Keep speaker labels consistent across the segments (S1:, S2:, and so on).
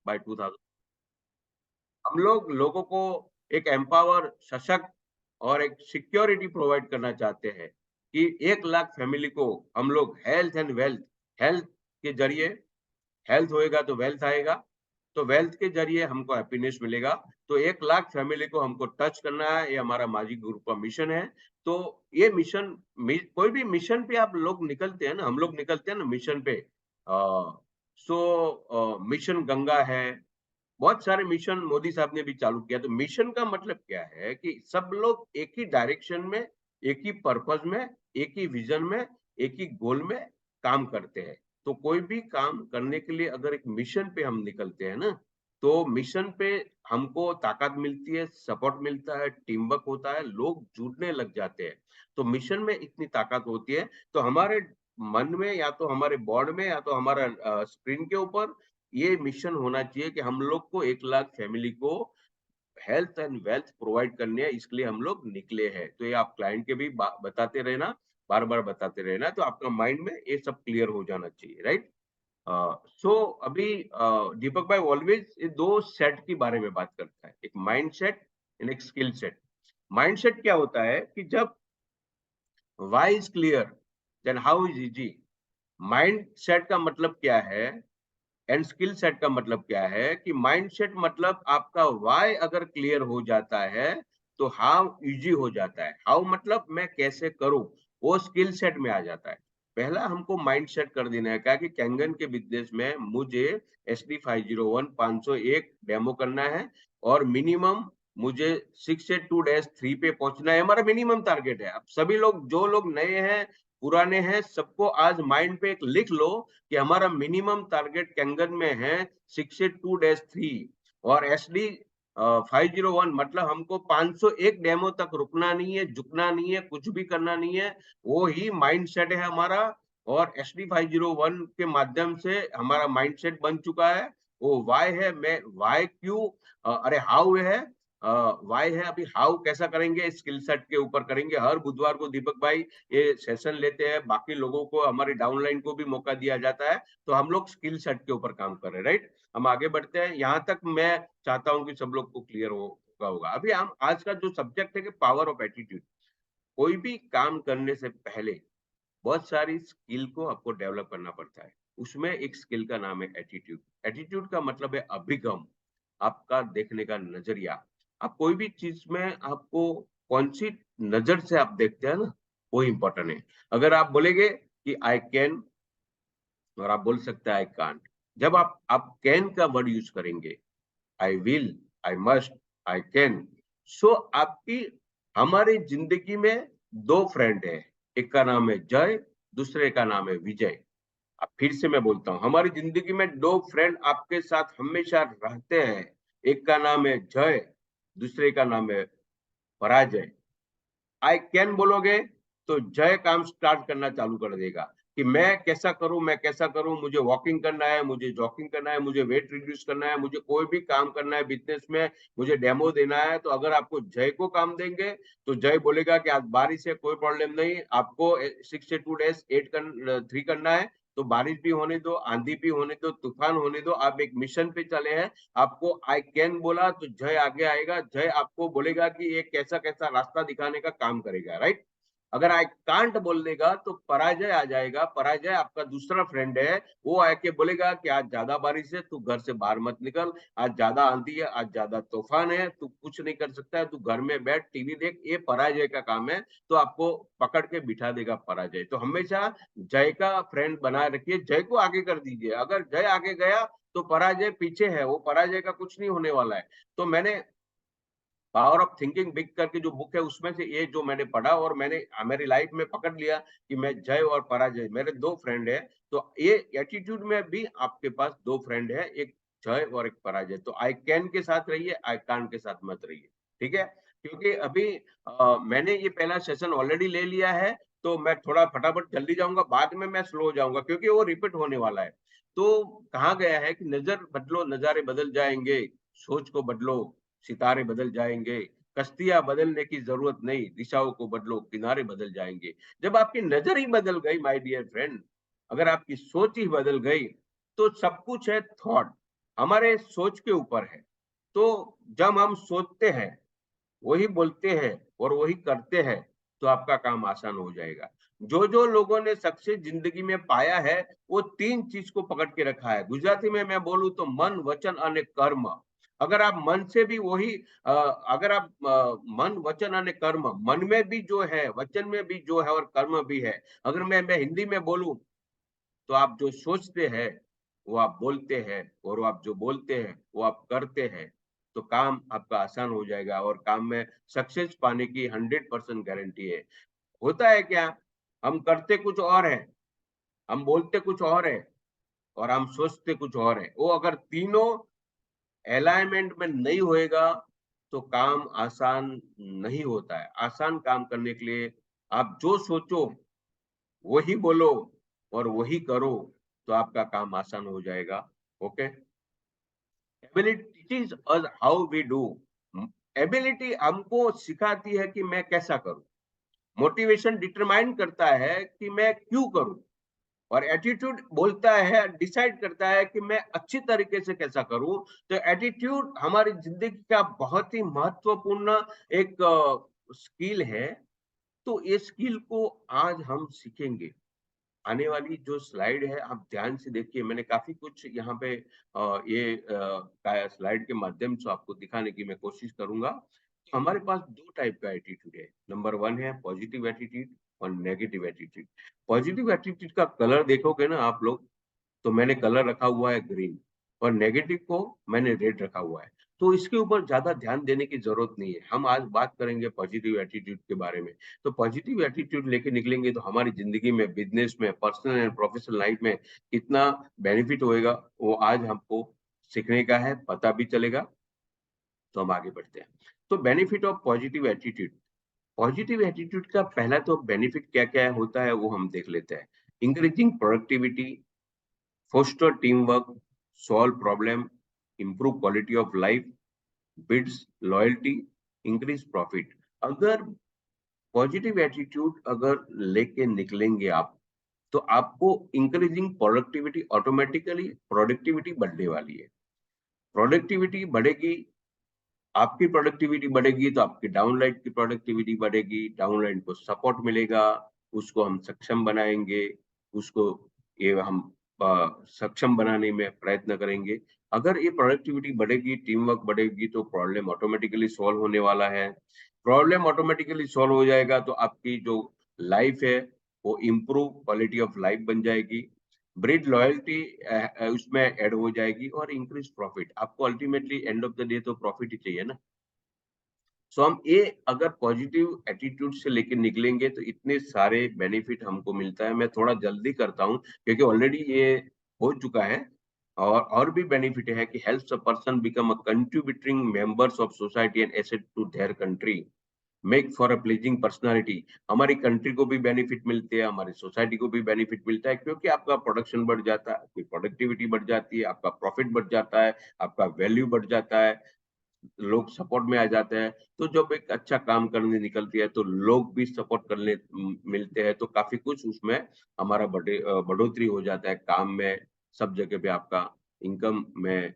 S1: Bye 2000। हम लोग लोगों को एक एम्पावर, सशक्त और एक सिक्योरिटी प्रोवाइड करना चाहते हैं कि 1 लाख फैमिली को हम लोग हेल्थ एंड वेल्थ, हेल्थ के ज़रिए, हेल्थ होएगा तो वेल्थ आएगा, तो वेल्थ के ज़रिए हमको हैप्पीनेस मिलेगा। तो 1 लाख फैमिली को हमको टच करना है, ये हमारा माज़ी ग्रुप का मिशन है। तो ये मिशन कोई भी मिशन पे आप लोग निकलते हैं ना, हम लोग निकलते हैं ना मिशन पे, मिशन गंगा है, बहुत सारे मिशन मोदी साहब ने भी चालू किया। तो मिशन का मतलब क्या है कि सब लोग एक ही डायरेक्शन में, एक ही पर्पस में, एक ही विजन में, एक ही गोल में काम करते हैं। तो कोई भी काम करने के लिए अगर एक मिशन पे हम निकलते हैं ना, तो मिशन पे हमको ताकत मिलती है, सपोर्ट मिलता है, टीम वर्क होता है, लोग जुड़ने लग जाते हैं। तो मिशन में इतनी ताकत होती है, तो हमारे मन में या तो हमारे बॉड में या तो हमारा स्क्रीन के ऊपर ये मिशन होना चाहिए कि हम लोग को 1 लाख फैमिली को हेल्थ एंड वेल्थ प्रोवाइड करनी है, इसके लिए हम लोग निकले हैं। तो ये आप क्लाइंट के भी बताते रहना, बार-बार बताते रहना, तो आपका माइंड में ये सब क्लियर हो जाना चाहिए, राइट? सो अभी दीपक भाई ऑलवेज ये 2 सेट के बारे में बात करता है, एक माइंड सेट एंड एक स्किल सेट। माइंड सेट क्या होता है कि जब why is clear, then how is easy. Mind set का मतलब क्या है एंड स्किल सेट का मतलब क्या है कि माइंडसेट मतलब आपका व्हाई अगर क्लियर हो जाता है तो हाउ इजी हो जाता है। हाउ मतलब मैं कैसे करूं, वो स्किल सेट में आ जाता है। पहला हमको माइंडसेट कर देना है क्या कि कैंगन के बिजनेस में मुझे SD 501 501 डेमो करना है और मिनिमम मुझे 682-3 पे पहुंचना है, हमारा मिनिमम टारगेट है। अब सभी लोग, जो लोग नए हैं पुराने हैं, सबको आज माइंड पे एक लिख लो कि हमारा मिनिमम टारगेट कैंगन में है 682-3 और SD 501 मतलब हमको 501 डेमो तक रुकना नहीं है, झुकना नहीं है, कुछ भी करना नहीं है। वो ही माइंड सेट है हमारा। और SD 501 के माध्यम से हमारा माइंड सेट बन चुका है। वो वाई है, मैं वाई क्यों, अरे हाउ है, वाई है। अभी हाउ कैसा करेंगे, स्किल सेट के ऊपर करेंगे। हर बुधवार को दीपक भाई ये सेशन लेते हैं, बाकी लोगों को, हमारी डाउनलाइन को भी मौका दिया जाता है। तो हम लोग स्किल सेट के ऊपर काम कर रहे हैं, राइट? हम आगे बढ़ते हैं। यहाँ तक मैं चाहता हूँ कि सब लोग को क्लियर होगा। अभी हम आज का जो सब्जेक्ट है कि पावर ऑफ एटीट्यूड। कोई भी काम करने से पहले बहुत सारी स्किल को आपको डेवलप करना पड़ता है। उसमें एक स्किल का नाम है एटीट्यूड। एटीट्यूड का मतलब है अभिगम, आपका देखने का नजरिया। आप कोई भी चीज में आपको कौन सी नजर से आप देखते हैं ना, वो इंपॉर्टेंट है। अगर आप बोलेंगे कि आई कैन और आप बोल सकते हैं आई कांट, जब आप कैन का वर्ड यूज करेंगे, I will, I must, I can, so आपकी, हमारी जिंदगी में दो फ्रेंड है, एक का नाम है जय, दूसरे का नाम है विजय। अब फिर से मैं बोलता हूँ, हमारी जिंदगी में दो फ्रेंड आपके साथ हमेशा रहते हैं, एक का नाम है जय, दूसरे का नाम है पराजय। आई कैन बोलोगे तो जय काम स्टार्ट करना चालू कर देगा कि मैं कैसा करूं, मैं कैसा करूं, मुझे वॉकिंग करना है, मुझे जॉगिंग करना है, मुझे वेट रिड्यूस करना है, मुझे कोई भी काम करना है बिजनेस में, मुझे डेमो देना है। तो अगर आपको जय को काम देंगे तो जय बोलेगा कि आज बारिश है, कोई प्रॉब्लम नहीं, आपको 6 to 2 days 8 3 करना है। तो बारिश भी होने दो, आंधी भी होने दो, तूफान होने दो, आप एक मिशन पे चले हैं। आपको आई कैन बोला तो जय आगे आएगा, जय आपको बोलेगा कि ये कैसा कैसा रास्ता दिखाने का काम करेगा, राइट? अगर आई कांट बोल देगा तो पराजय आ जाएगा। पराजय आपका दूसरा फ्रेंड है, वो आके बोलेगा कि आज ज्यादा बारिश है, तू घर से बाहर मत निकल, आज ज्यादा आंधी है, आज ज्यादा तूफान है, तू कुछ नहीं कर सकता है, तू घर में बैठ टीवी देख, ये पराजय का काम है। तो आपको पकड़ के बिठा देगा पराजय। तो हमेशा जय का फ्रेंड बनाए रखिए, जय को आगे कर दीजिए। अगर जय आगे गया तो पराजय पीछे है, वो पराजय का कुछ नहीं होने वाला है। तो मैंने पावर ऑफ थिंकिंग बिग करके जो बुक है उसमें से ये जो मैंने पढ़ा और मैंने मेरी लाइफ में पकड़ लिया कि मैं जय और पराजय मेरे दो फ्रेंड है। तो ये एटीट्यूड में भी आपके पास दो फ्रेंड है, एक जय और एक पराजय। तो आई कैन के साथ रहिए, आई कांट के साथ मत रहिए, ठीक है? क्योंकि अभी मैंने ये पहला सेशन ऑलरेडी ले लिया है, तो मैं थोड़ा फटाफट जल्दी जाऊंगा, बाद में मैं स्लो हो जाऊंगा क्योंकि वो रिपीट होने वाला है। तो कहा गया है कि नजर बदलो नजारे बदल जाएंगे, सोच को बदलो सितारे बदल जाएंगे, कश्तियां बदलने की जरूरत नहीं, दिशाओं को बदलो किनारे बदल जाएंगे। जब आपकी नजर ही बदल गई माय डियर फ्रेंड, अगर आपकी सोच ही बदल गई, तो सब कुछ है थॉट। हमारे सोच के ऊपर है। तो जब हम सोचते हैं, वही बोलते हैं और वही करते हैं, तो आपका काम आसान हो जाएगा। जो जो लोगों ने सक्सेस जिंदगी में पाया है, वो 3 चीज को पकड़ के रखा है। गुजराती में मैं बोलूं तो मन, वचन और कर्म। अगर आप मन से भी वही अगर आप मन, वचन और कर्म, मन में भी जो है, वचन में भी जो है और कर्म भी है। अगर मैं हिंदी में बोलूं तो आप जो सोचते हैं वो आप बोलते हैं, और आप जो बोलते हैं वो आप करते हैं, तो काम आपका आसान हो जाएगा और काम में सक्सेस पाने की 100% गारंटी है। होता है क्या, हम करते कुछ और है, हम बोलते कुछ और है, और हम सोचते कुछ और है। वो अगर तीनों अलाइनमेंट में नहीं होएगा तो काम आसान नहीं होता है। आसान काम करने के लिए आप जो सोचो वही बोलो और वही करो, तो आपका काम आसान हो जाएगा। Okay. Ability teaches us how we do. Ability हमको सिखाती है कि मैं कैसा करूं। मोटिवेशन डिटरमाइन करता है कि मैं क्यों करूं, और एटीट्यूड बोलता है, डिसाइड करता है कि मैं अच्छी तरीके से कैसा करूं। तो एटीट्यूड हमारी जिंदगी का बहुत ही महत्वपूर्ण एक स्किल है। तो ये स्किल को आज हम सीखेंगे। आने वाली जो स्लाइड है आप ध्यान से देखिए, मैंने काफी कुछ यहाँ पे ये स्लाइड के माध्यम से आपको दिखाने की मैं कोशिश करूंगा। तो हमारे पास 2 टाइप का एटीट्यूड है। नंबर 1 है पॉजिटिव एटीट्यूड और नेगेटिव एटीट्यूड। पॉजिटिव एटीट्यूड का कलर देखोगे ना आप लोग, तो मैंने कलर रखा हुआ है ग्रीन, और नेगेटिव को मैंने रेड रखा हुआ है। तो इसके ऊपर ज्यादा ध्यान देने की जरूरत नहीं है। हम आज बात करेंगे पॉजिटिव एटीट्यूड के बारे में। तो पॉजिटिव एटीट्यूड लेके निकलेंगे तो हमारी जिंदगी में, बिजनेस में, पर्सनल एंड प्रोफेशनल लाइफ में कितना बेनिफिट होएगा, वो आज हमको सीखने का है, पता भी चलेगा। तो हम आगे बढ़ते हैं। तो benefit of positive attitude. Positive attitude का पहला तो बेनिफिट क्या क्या होता है वो हम देख लेते हैं। Increasing productivity, foster teamwork, solve problem, improve quality of life, builds loyalty, increase profit। अगर पॉजिटिव एटीट्यूड अगर लेके निकलेंगे आप, तो आपको इंक्रीजिंग प्रोडक्टिविटी, ऑटोमेटिकली प्रोडक्टिविटी बढ़ने वाली है। प्रोडक्टिविटी बढ़ेगी, आपकी प्रोडक्टिविटी बढ़ेगी तो आपकी डाउनलाइन की प्रोडक्टिविटी बढ़ेगी, डाउनलाइन को सपोर्ट मिलेगा, उसको हम सक्षम बनाएंगे, उसको ये हम सक्षम बनाने में प्रयत्न करेंगे। अगर ये प्रोडक्टिविटी बढ़ेगी, टीम वर्क बढ़ेगी, तो प्रॉब्लम ऑटोमेटिकली सॉल्व होने वाला है। प्रॉब्लम ऑटोमेटिकली सॉल्व हो जाएगा तो आपकी जो लाइफ है वो इम्प्रूव क्वालिटी ऑफ लाइफ बन जाएगी, ब्रिड लॉयल्टी उसमें ऐड हो जाएगी, और इंक्रीज प्रॉफिट। आपको ultimately end of the day तो प्रॉफिट ही चाहिए ना। सो हम ये अगर पॉजिटिव एटीट्यूड से लेकर निकलेंगे तो इतने सारे बेनिफिट हमको मिलता है। मैं थोड़ा जल्दी करता हूँ क्योंकि ऑलरेडी ये हो चुका है। और भी बेनिफिट है कि helps a person become a contributing members of society and asset to their country, make for a pleasing personality. हमारी कंट्री को भी बेनिफिट मिलते हैं, हमारी सोसाइटी को भी बेनिफिट मिलता है, क्योंकि आपका प्रोडक्शन बढ़ जाता है, आपकी प्रोडक्टिविटी बढ़ जाती है, आपका प्रॉफिट बढ़ जाता है, आपका वैल्यू बढ़ जाता है, लोग सपोर्ट में आ जाते हैं। तो जब एक अच्छा काम करने निकलती है तो लोग भी सपोर्ट करने मिलते हैं, तो काफी कुछ उसमें हमारा बढ़ोतरी हो जाता है काम में, सब जगह पे आपका इनकम में,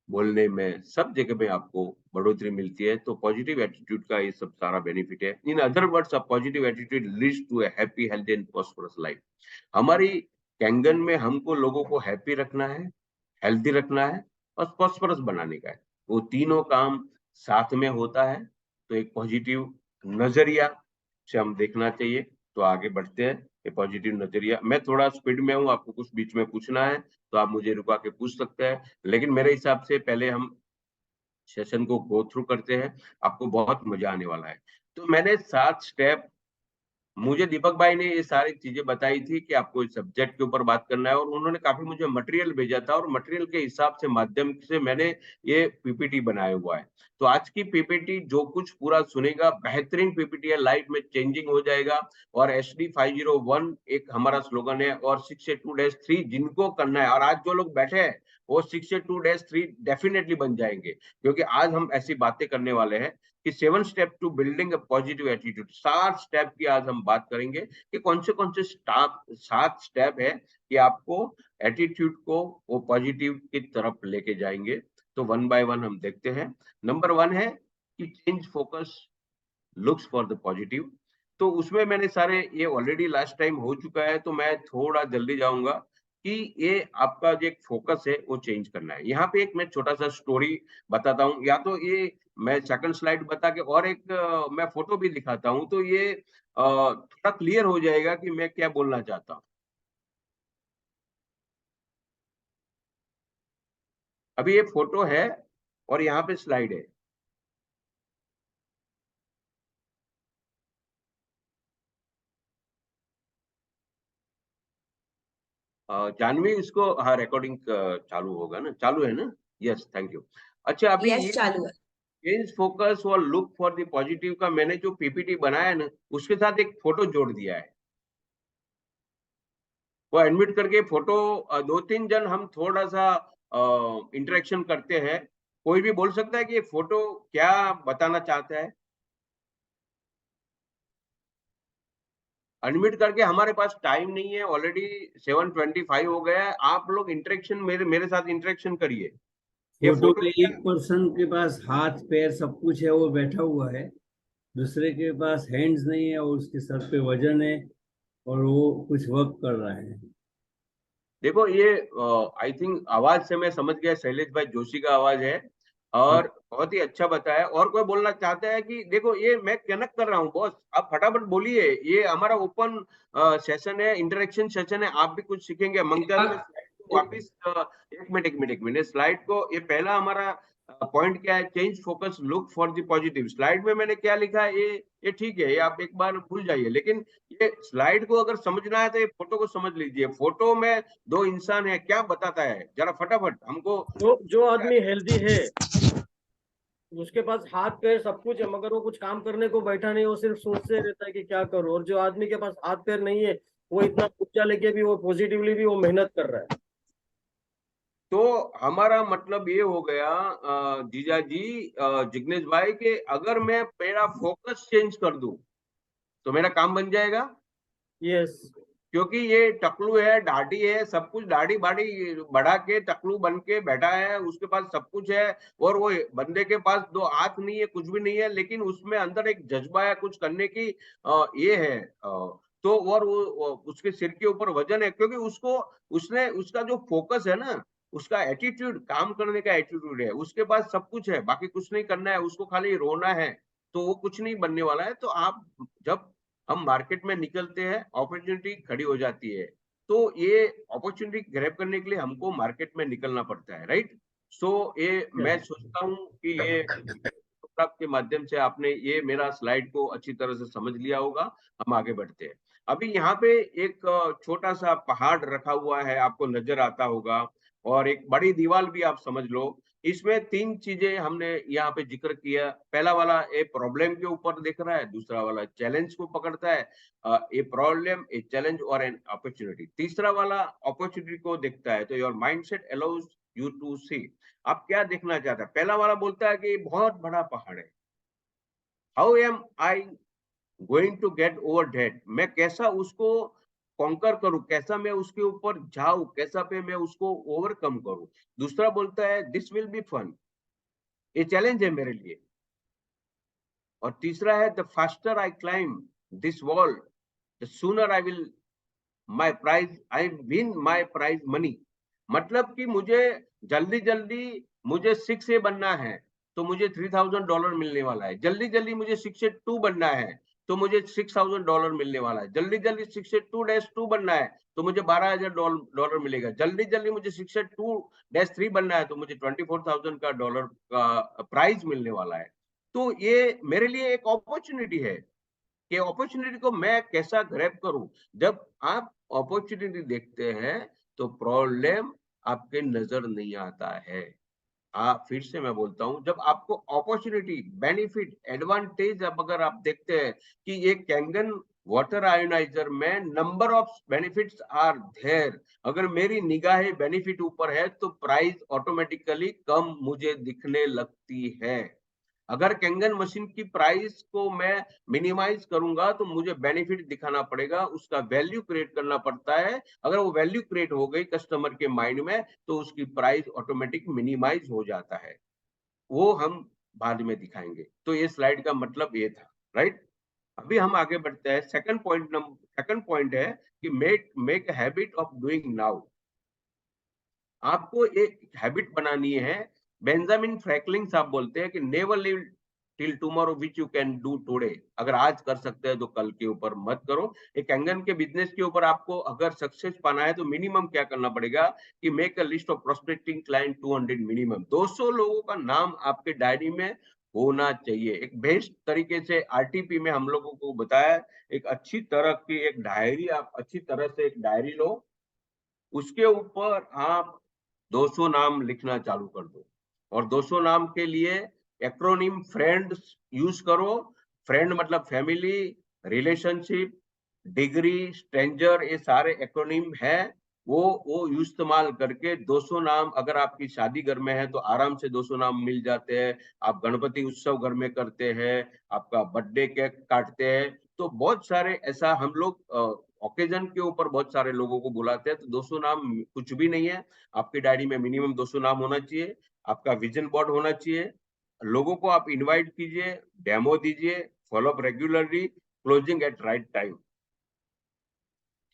S1: बोलने में, सब जगह पे आपको बढ़ोतरी मिलती है। तो पॉजिटिव एटीट्यूड का ये सब सारा बेनिफिट है। In other words, a positive attitude leads to a happy, healthy and prosperous life. हमारी कैंगन में हमको लोगों को हैप्पी रखना है, हेल्थी रखना है और प्रॉस्परस बनाने का है। वो तीनों काम साथ में होता है। तो एक पॉजिटिव नजरिया से हम देखना चाहिए। तो आगे बढ़ते हैं। ये पॉजिटिव नजरिया, मैं थोड़ा स्पीड में हूँ, आपको कुछ बीच में पूछना है तो आप मुझे रुका के पूछ सकते हैं, लेकिन मेरे हिसाब से पहले हम सेशन को गो थ्रू करते हैं। आपको बहुत मजा आने वाला है। तो मैंने 7 स्टेप, मुझे दीपक भाई ने ये सारी चीजें बताई थी कि आपको इस सब्जेक्ट के ऊपर बात करना है, और उन्होंने काफी मुझे मटेरियल भेजा था, और मटेरियल के हिसाब से, माध्यम से मैंने ये पीपीटी बनाया हुआ है। तो आज की पीपीटी जो कुछ पूरा सुनेगा, बेहतरीन पीपीटी है, लाइफ में चेंजिंग हो जाएगा। और HD 501 एक हमारा स्लोगन है, और 682-3 जिनको करना है, और आज जो लोग बैठे हैं वो 6-2-3 डेफिनेटली बन जाएंगे, क्योंकि आज हम ऐसी बातें करने वाले हैं कि 7 step to building a positive attitude, 7 step की आज हम बात करेंगे कि कौन से 7 स्टेप है कि आपको एटीट्यूड को वो पॉजिटिव की तरफ लेके जाएंगे। तो वन बाय वन हम देखते हैं। नंबर 1 है कि change focus looks for the positive. तो उसमें मैंने सारे ये ऑलरेडी लास्ट टाइम हो चुका है, तो मैं थोड़ा जल्दी जाऊंगा कि ये आपका जो एक फोकस है वो चेंज करना है। यहाँ पे एक मैं छोटा सा स्टोरी बताता हूँ, या तो ये मैं सेकंड स्लाइड बता के और एक मैं फोटो भी दिखाता हूँ, तो ये थोड़ा क्लियर हो जाएगा कि मैं क्या बोलना चाहता हूँ। अभी ये फोटो है और यहाँ पे स्लाइड है। जानवी, इसको हाँ रिकॉर्डिंग चालू होगा ना, चालू है ना? Yes, thank you. अच्छा, अभी
S2: यस,
S1: ये
S2: चालू है।
S1: चेंज फोकस और लुक फॉर द पॉजिटिव का मैंने जो पीपीटी बनाया है ना, उसके साथ एक फोटो जोड़ दिया है। वो एडमिट करके फोटो 2-3 जन हम थोड़ा सा इंटरेक्शन करते हैं। कोई भी बोल सकता है कि ये फोटो क्या बताना चाहता है। अनम्यूट करके, हमारे पास टाइम नहीं है, ऑलरेडी 7:25 हो गया है। आप लोग इंटरेक्शन मेरे मेरे साथ इंटरेक्शन करिए। ये
S3: फोटो
S1: फोटो
S3: में
S1: क्या?
S3: एक पर्सन के पास हाथ पैर सब कुछ है, वो बैठा हुआ है। दूसरे के पास हैंड्स नहीं है और उसके सर पे वजन है और वो कुछ वर्क कर रहा है।
S1: देखो, ये आई थिंक आवाज से मैं समझ गया, शैलेश भाई जोशी का आवाज है, और बहुत ही अच्छा बताया। और कोई बोलना चाहता है कि देखो ये मैं कनेक्ट कर रहा हूँ बॉस, आप फटाफट बोलिए। ये हमारा ओपन सेशन है, इंटरेक्शन सेशन है, आप भी कुछ सीखेंगे। मंगचंद, मैं स्लाइड को वापिस एक मिनट स्लाइड को, ये पहला हमारा पॉइंट क्या है? Change focus look for the positive. Slide में मैंने क्या लिखा है, ये ठीक है, ये आप एक बार भूल जाइए, लेकिन ये स्लाइड को अगर समझना है तो ये फोटो को समझ लीजिए। फोटो में 2 इंसान है, क्या बताता है जरा फटाफट हमको।
S4: जो आदमी हेल्दी है, उसके पास हाथ पैर सब कुछ है, मगर वो कुछ काम करने को बैठा नहीं, वो सिर्फ सोचते रहता है कि क्या करूं। और जो आदमी के पास हाथ पैर नहीं है, वो इतना ऊर्जा लेके भी, वो पॉजिटिवली भी वो मेहनत कर रहा है।
S1: तो हमारा मतलब ये हो गया जीजा जी, जिग्नेश भाई, के अगर मैं मेरा फोकस चेंज कर दूं तो मेरा काम बन जाएगा।
S4: यस।
S1: क्योंकि ये टकलू है, दाढ़ी है, सब कुछ दाढ़ी बाढ़ी बढ़ा के टकलू बन के बैठा है, उसके पास सब कुछ है। और वो बंदे के पास 2 हाथ नहीं है, कुछ भी नहीं है, लेकिन उसमें अंदर एक जज्बा है कुछ करने की। ये है तो, और वो उसके सिर के ऊपर वजन है, क्योंकि उसको उसने उसका जो फोकस है ना, उसका एटीट्यूड, काम करने का एटीट्यूड है, उसके पास सब कुछ है, बाकी कुछ नहीं करना है, उसको खाली रोना है। तो वो कुछ नहीं बनने वाला है। तो आप जब हम मार्केट में निकलते हैं, अपॉर्चुनिटी खड़ी हो जाती है, तो ये अपॉर्चुनिटी ग्रैब करने के लिए हमको मार्केट में निकलना पड़ता है, राइट? सो ये मैं सोचता हूँ कि ये के माध्यम से आपने ये मेरा स्लाइड को अच्छी तरह से समझ लिया होगा। हम आगे बढ़ते हैं। अभी यहाँ पे एक छोटा सा पहाड़ रखा हुआ है, आपको नजर आता होगा, और एक बड़ी दीवार भी आप समझ लो। इसमें 3 चीजें हमने यहाँ पे जिक्र किया। पहला वाला एक प्रॉब्लम के ऊपर देख रहा है, दूसरा वाला चैलेंज को पकड़ता है, ए प्रॉब्लम, ए चैलेंज और एन अपॉर्चुनिटी। तीसरा वाला अपॉर्चुनिटी को देखता है। तो your mindset allows you to see, आप क्या देखना चाहते हैं। पहला वाला बोलता है कि बहुत बड़ा पहाड़ है, how am I going to get over that, मैं कैसा उसको कॉन्कर करूं, कैसा मैं उसके ऊपर जाऊं, कैसा पे मैं उसको ओवरकम करूं। दूसरा बोलता है दिस विल बी फन, ये चैलेंज है मेरे लिए। और तीसरा है the faster I climb this wall the sooner I will my prize, I win my prize money. मतलब कि मुझे जल्दी जल्दी, मुझे 6A बनना है तो मुझे $3000 मिलने वाला है। जल्दी जल्दी मुझे 6A2 बनना है तो मुझे $6000 मिलने वाला है। जल्दी जल्दी 6A2-2 बनना है तो मुझे $12000 मिलेगा। जल्दी जल्दी मुझे 6A2-3 बनना है तो मुझे $24,000 का प्राइज मिलने वाला है। तो ये मेरे लिए एक अपॉर्चुनिटी है कि अपॉर्चुनिटी को मैं कैसा ग्रैब करूं। जब आप अपॉर्चुनिटी देखते हैं तो प्रॉब्लम आपके नजर नहीं आता है। आप, फिर से मैं बोलता हूं, जब आपको अपॉर्चुनिटी, बेनिफिट, एडवांटेज, अब अगर आप देखते हैं कि ये कैंगन वाटर आयोनाइजर में number of benefits are there. अगर मेरी निगाहें बेनिफिट ऊपर है तो प्राइस ऑटोमेटिकली कम मुझे दिखने लगती है। अगर कैंगन मशीन की प्राइस को मैं मिनिमाइज करूंगा तो मुझे बेनिफिट दिखाना पड़ेगा, उसका वैल्यू क्रिएट करना पड़ता है। अगर वो वैल्यू क्रिएट हो गई कस्टमर के माइंड में तो उसकी प्राइस ऑटोमेटिक मिनिमाइज हो जाता है। वो हम बाद में दिखाएंगे। तो ये स्लाइड का मतलब ये था, राइट। अभी हम आगे बढ़ते हैं। सेकंड पॉइंट है कि make habit of doing now. आपको एक हैबिट बनानी है। बेंजामिन फ्रैंकलिन साहब बोलते हैं कि never live till tomorrow which you can do today. अगर आज कर सकते हैं तो कल के ऊपर मत करो। एक कैंगन के बिजनेस के ऊपर आपको अगर सक्सेस पाना है तो मिनिमम क्या करना पड़ेगा कि make a list of prospecting client 200 minimum. 200 लोगों का नाम आपके डायरी में होना चाहिए। एक बेस्ट तरीके से आरटीपी में हम लोगों को बताया, एक अच्छी तरह की एक डायरी, आप अच्छी तरह से एक डायरी लो, उसके ऊपर आप 200 नाम लिखना चालू कर दो। और 200 नाम के लिए एक्रोनिम फ्रेंड्स यूज करो। फ्रेंड मतलब फैमिली, रिलेशनशिप, डिग्री, स्ट्रेंजर, ये सारे एक्रोनिम है। वो इस्तेमाल करके 200 नाम, अगर आपकी शादी घर में है तो आराम से 200 नाम मिल जाते हैं। आप गणपति उत्सव घर में करते हैं, आपका बर्थडे केक काटते हैं, तो बहुत सारे ऐसा हम लोग ओकेजन के ऊपर बहुत सारे लोगों को बुलाते हैं। तो 200 नाम कुछ भी नहीं है। आपकी डायरी में मिनिमम 200 नाम होना चाहिए। आपका विजन बोर्ड होना चाहिए। लोगों को आप इनवाइट कीजिए, डेमो दीजिए, follow up regularly, closing at right time.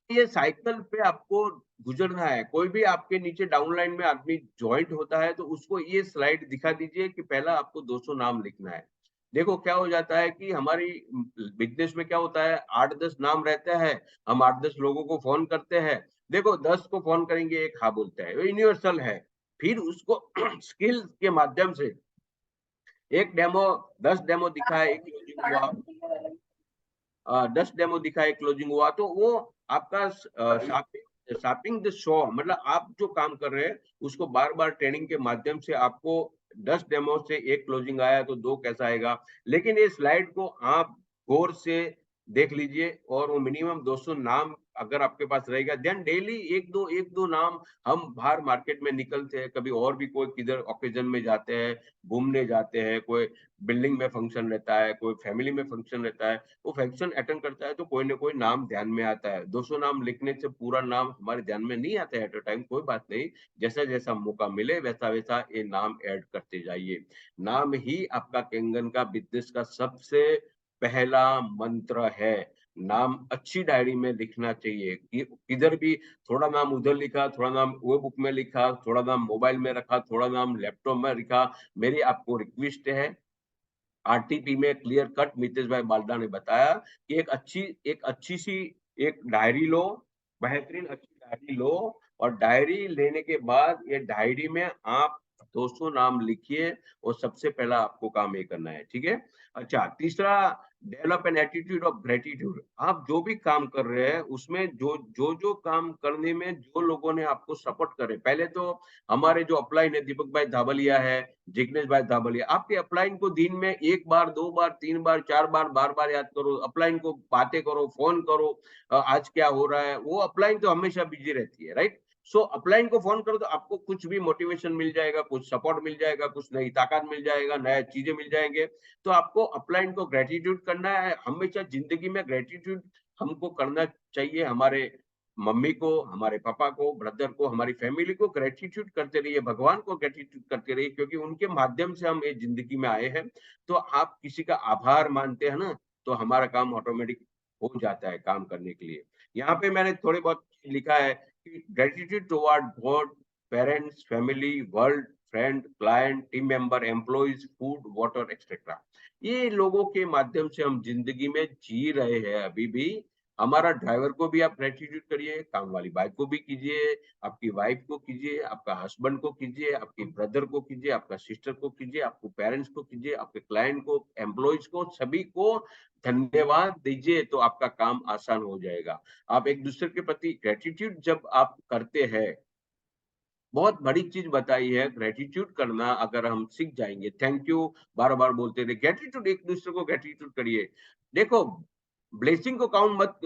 S1: ये साइकिल पे आपको गुजरना है। कोई भी आपके नीचे डाउनलाइन में आदमी ज्वाइंट होता है तो उसको ये स्लाइड दिखा दीजिए कि पहला आपको 200 नाम लिखना है। देखो क्या हो जाता है कि हमारी बिजनेस में क्या होता है, 8-10 नाम रहते हैं। हम 8-10 लोगों को फोन करते हैं। देखो 10 को फोन करेंगे, एक हाँ बोलता है, वो यूनिवर्सल है। फिर उसको स्किल के माध्यम से एक डेमो, 10 डेमो दिखाए, एक क्लोजिंग हुआ, 10 डेमो दिखाए, क्लोजिंग हुआ, तो वो आपका शार्पिंग द शो, मतलब आप जो काम कर रहे हैं उसको बार बार ट्रेनिंग के माध्यम से आपको 10 डेमो से एक क्लोजिंग आया तो 2 कैसा आएगा। लेकिन ये स्लाइड को आप गौर से देख लीजिए और वो मिनिमम 200 नाम अगर आपके पास रहेगा, देन डेली एक दो नाम। हम बाहर मार्केट में निकलते हैं, कभी और भी कोई किधर ओकेजन में जाते हैं, घूमने जाते हैं, कोई बिल्डिंग में फंक्शन रहता है, कोई फैमिली में फंक्शन रहता है, वो फंक्शन अटेंड करता है तो कोई ना कोई नाम ध्यान में आता है। 200 नाम लिखने से पूरा नाम हमारे ध्यान में नहीं आता है एट अ टाइम, कोई बात नहीं। जैसा जैसा मौका मिले वैसा वैसा ये नाम ऐड करते जाइए। नाम ही आपका कैंगन का बिजनेस का सबसे पहला मंत्र है। नाम अच्छी डायरी में लिखना चाहिए। किधर भी थोड़ा नाम उधर लिखा, थोड़ा नाम वो बुक में लिखा, थोड़ा नाम मोबाइल में रखा, थोड़ा नाम लैपटॉप में लिखा। मेरी आपको रिक्वेस्ट है, आरटीपी में क्लियर कट मितेश भाई बाल्डा ने बताया कि एक अच्छी सी एक डायरी लो, बेहतरीन अच्छी डायरी लो। और डायरी लेने के बाद ये डायरी में आप 200 नाम लिखिए और सबसे पहला आपको काम ये करना है, ठीक है। अच्छा, तीसरा, develop an attitude of gratitude. आप जो भी काम कर रहे हैं उसमें जो काम करने में जो लोगों ने आपको सपोर्ट करे, पहले तो हमारे जो अपलाइन है, दीपक भाई धाबलिया है, जिग्नेश भाई धाबलिया, आपके अपलाइन को दिन में 1 बार 2 बार 3 बार 4 बार बार बार याद करो, अपलाइन को बातें करो, फोन करो, आज क्या हो रहा है। वो अपलाइन तो हमेशा बिजी रहती है, राइट। सो अपलाइन को फोन करो तो आपको कुछ भी मोटिवेशन मिल जाएगा, कुछ सपोर्ट मिल जाएगा, कुछ नई ताकत मिल जाएगा, नया चीजें मिल जाएंगे। तो आपको अपलाइन को ग्रेटिट्यूड करना है हमेशा जिंदगी में। ग्रेटिट्यूड हमको करना चाहिए, हमारे मम्मी को, हमारे पापा को, ब्रदर को, हमारी फैमिली को ग्रेटिट्यूड करते रहिए, भगवान को ग्रेटिट्यूड करते रहिए, क्योंकि उनके माध्यम से हम ये जिंदगी में आए हैं। तो आप किसी का आभार मानते हैं ना, तो हमारा काम ऑटोमेटिक हो जाता है काम करने के लिए। यहाँ पे मैंने थोड़े बहुत लिखा है कि gratitude toward God, parents, family, world, friend, client, team member, employees, food, water, etcetera. ये लोगों के माध्यम से हम जिंदगी में जी रहे हैं अभी भी। हमारा ड्राइवर को भी आप ग्रेटिट्यूड करिए, काम वाली बाइक को भी कीजिए, आपकी वाइफ को कीजिए, आपका हस्बैंड को कीजिए, आपके ब्रदर को कीजिए, आपका सिस्टर को कीजिए, आपको पेरेंट्स को कीजिए, आपके क्लाइंट को, एम्प्लॉइज को, सभी को धन्यवाद दीजिए तो आपका काम आसान हो जाएगा। आप एक दूसरे के प्रति ग्रेटिट्यूड जब आप करते हैं, बहुत बड़ी चीज बताई है ग्रेटिट्यूड करना। अगर हम सीख जाएंगे, थैंक यू बार बार बोलते रहे, ग्रेटिट्यूड, एक दूसरे को ग्रेटिट्यूड करिए। देखो ब्लेसिंग को काउंट मत,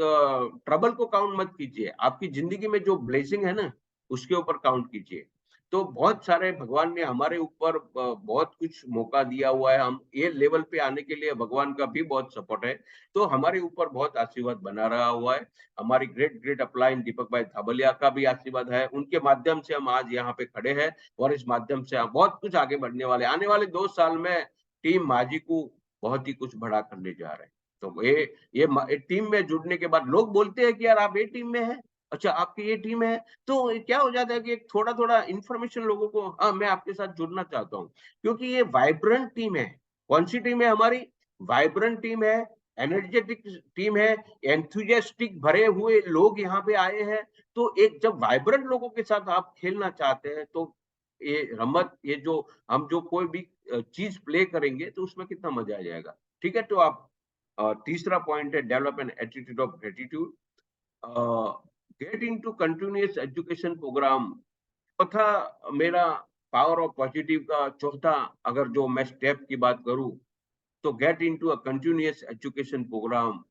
S1: ट्रबल को काउंट मत कीजिए, आपकी जिंदगी में जो ब्लेसिंग है ना उसके ऊपर काउंट कीजिए। तो बहुत सारे भगवान ने हमारे ऊपर बहुत कुछ मौका दिया हुआ है, हम ये लेवल पे आने के लिए भगवान का भी बहुत सपोर्ट है। तो हमारे ऊपर बहुत आशीर्वाद बना रहा हुआ है। हमारी ग्रेट ग्रेट अपलाइन दीपक भाई थाबलिया का भी आशीर्वाद है, उनके माध्यम से हम आज यहाँ पे खड़े हैं और इस माध्यम से हम बहुत कुछ आगे बढ़ने वाले, आने वाले 2 साल में टीम माझी को बहुत ही कुछ बड़ा करने जा रहे हैं। तो ये टीम में जुड़ने के बाद लोग बोलते हैं कि यार आप ये टीम में है, अच्छा आपकी ये टीम है, तो क्या हो जाता है कि एक थोड़ा थोड़ा इन्फॉर्मेशन लोगों को, हाँ मैं आपके साथ जुड़ना चाहता हूँ, क्योंकि ये वाइब्रेंट टीम है। कौन सी टीम है हमारी? वाइब्रेंट टीम है, एनर्जेटिक टीम है, एंथुजियास्टिक भरे हुए लोग यहाँ पे आए हैं। तो एक जब वाइब्रेंट लोगों के साथ आप खेलना चाहते हैं तो ये रमत, ये जो हम जो कोई भी चीज प्ले करेंगे तो उसमें कितना मजा आ जाएगा। ठीक है, तो आप तीसरा पॉइंट है develop an attitude of gratitude, get into continuous education programme. चौथा मेरा पावर ऑफ पॉजिटिव का चौथा अगर जो मैं स्टेप की बात करूं तो get into a continuous education programme.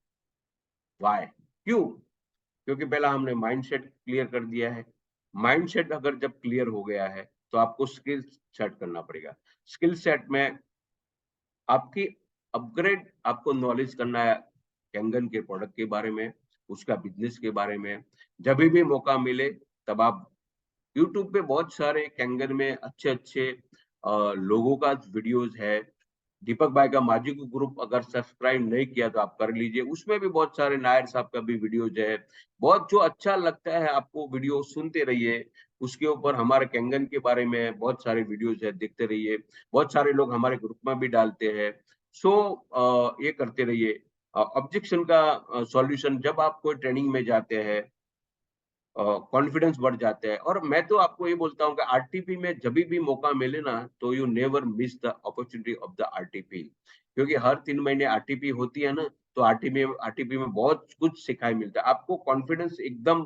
S1: Why? क्यों? क्योंकि पहला हमने माइंडसेट क्लियर कर दिया है। माइंडसेट अगर जब क्लियर हो गया है तो आपको स्किल सेट करना पड़ेगा। स्किल सेट में आपकी अपग्रेड, आपको नॉलेज करना है कैंगन के प्रोडक्ट के बारे में, उसका बिजनेस के बारे में। जब भी मौका मिले तब आप यूट्यूब पे बहुत सारे कैंगन में अच्छे अच्छे लोगों का वीडियोस है। दीपक भाई का माझी को ग्रुप अगर सब्सक्राइब नहीं किया तो आप कर लीजिए, उसमें भी बहुत सारे नायर साहब का भी वीडियोज है। बहुत जो अच्छा लगता है आपको वीडियो सुनते रहिए, उसके ऊपर हमारे कैंगन के बारे में बहुत सारे वीडियोज है, देखते रहिए। बहुत सारे लोग हमारे ग्रुप में भी डालते हैं। सो ये करते रहिए। ऑब्जेक्शन का सॉल्यूशन, जब आप कोई ट्रेनिंग में जाते हैं कॉन्फिडेंस बढ़ जाता है। और मैं तो आपको ये बोलता हूँ कि आरटीपी में जब भी मौका मिले ना तो you never miss the opportunity of the RTP, क्योंकि हर 3 महीने आरटीपी होती है ना, तो आरटीपी में बहुत कुछ सिखाई मिलता है, आपको कॉन्फिडेंस एकदम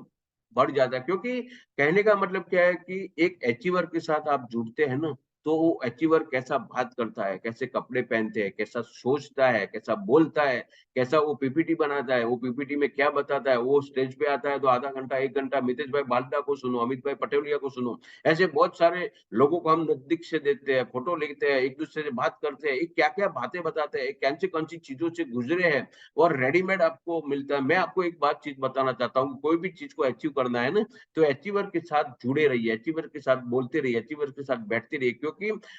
S1: बढ़ जाता है। क्योंकि कहने का मतलब क्या है कि एक अचीवर के साथ आप जुड़ते हैं ना, तो वो अचीवर कैसा बात करता है, कैसे कपड़े पहनते हैं, कैसा सोचता है, कैसा बोलता है, कैसा वो पीपीटी बनाता है, वो पीपीटी में क्या बताता है, वो स्टेज पे आता है तो आधा घंटा 1 घंटा मितेश भाई बाल्दा को सुनो, अमित भाई पटेलिया को सुनो। ऐसे बहुत सारे लोगों को हम नजदीक से देखते हैं, फोटो लेते हैं, एक दूसरे से बात करते हैं, क्या क्या बातें बताते हैं, कौन सी चीजों से गुजरे हैं, और रेडीमेड आपको मिलता है। मैं आपको एक बात चीज बताना चाहता हूँ, कोई भी चीज को अचीव करना है ना तो अचीवर के साथ जुड़े रहिए, अचीवर के साथ बोलते रहिए, अचीवर के साथ बैठते रहिए। क्योंकि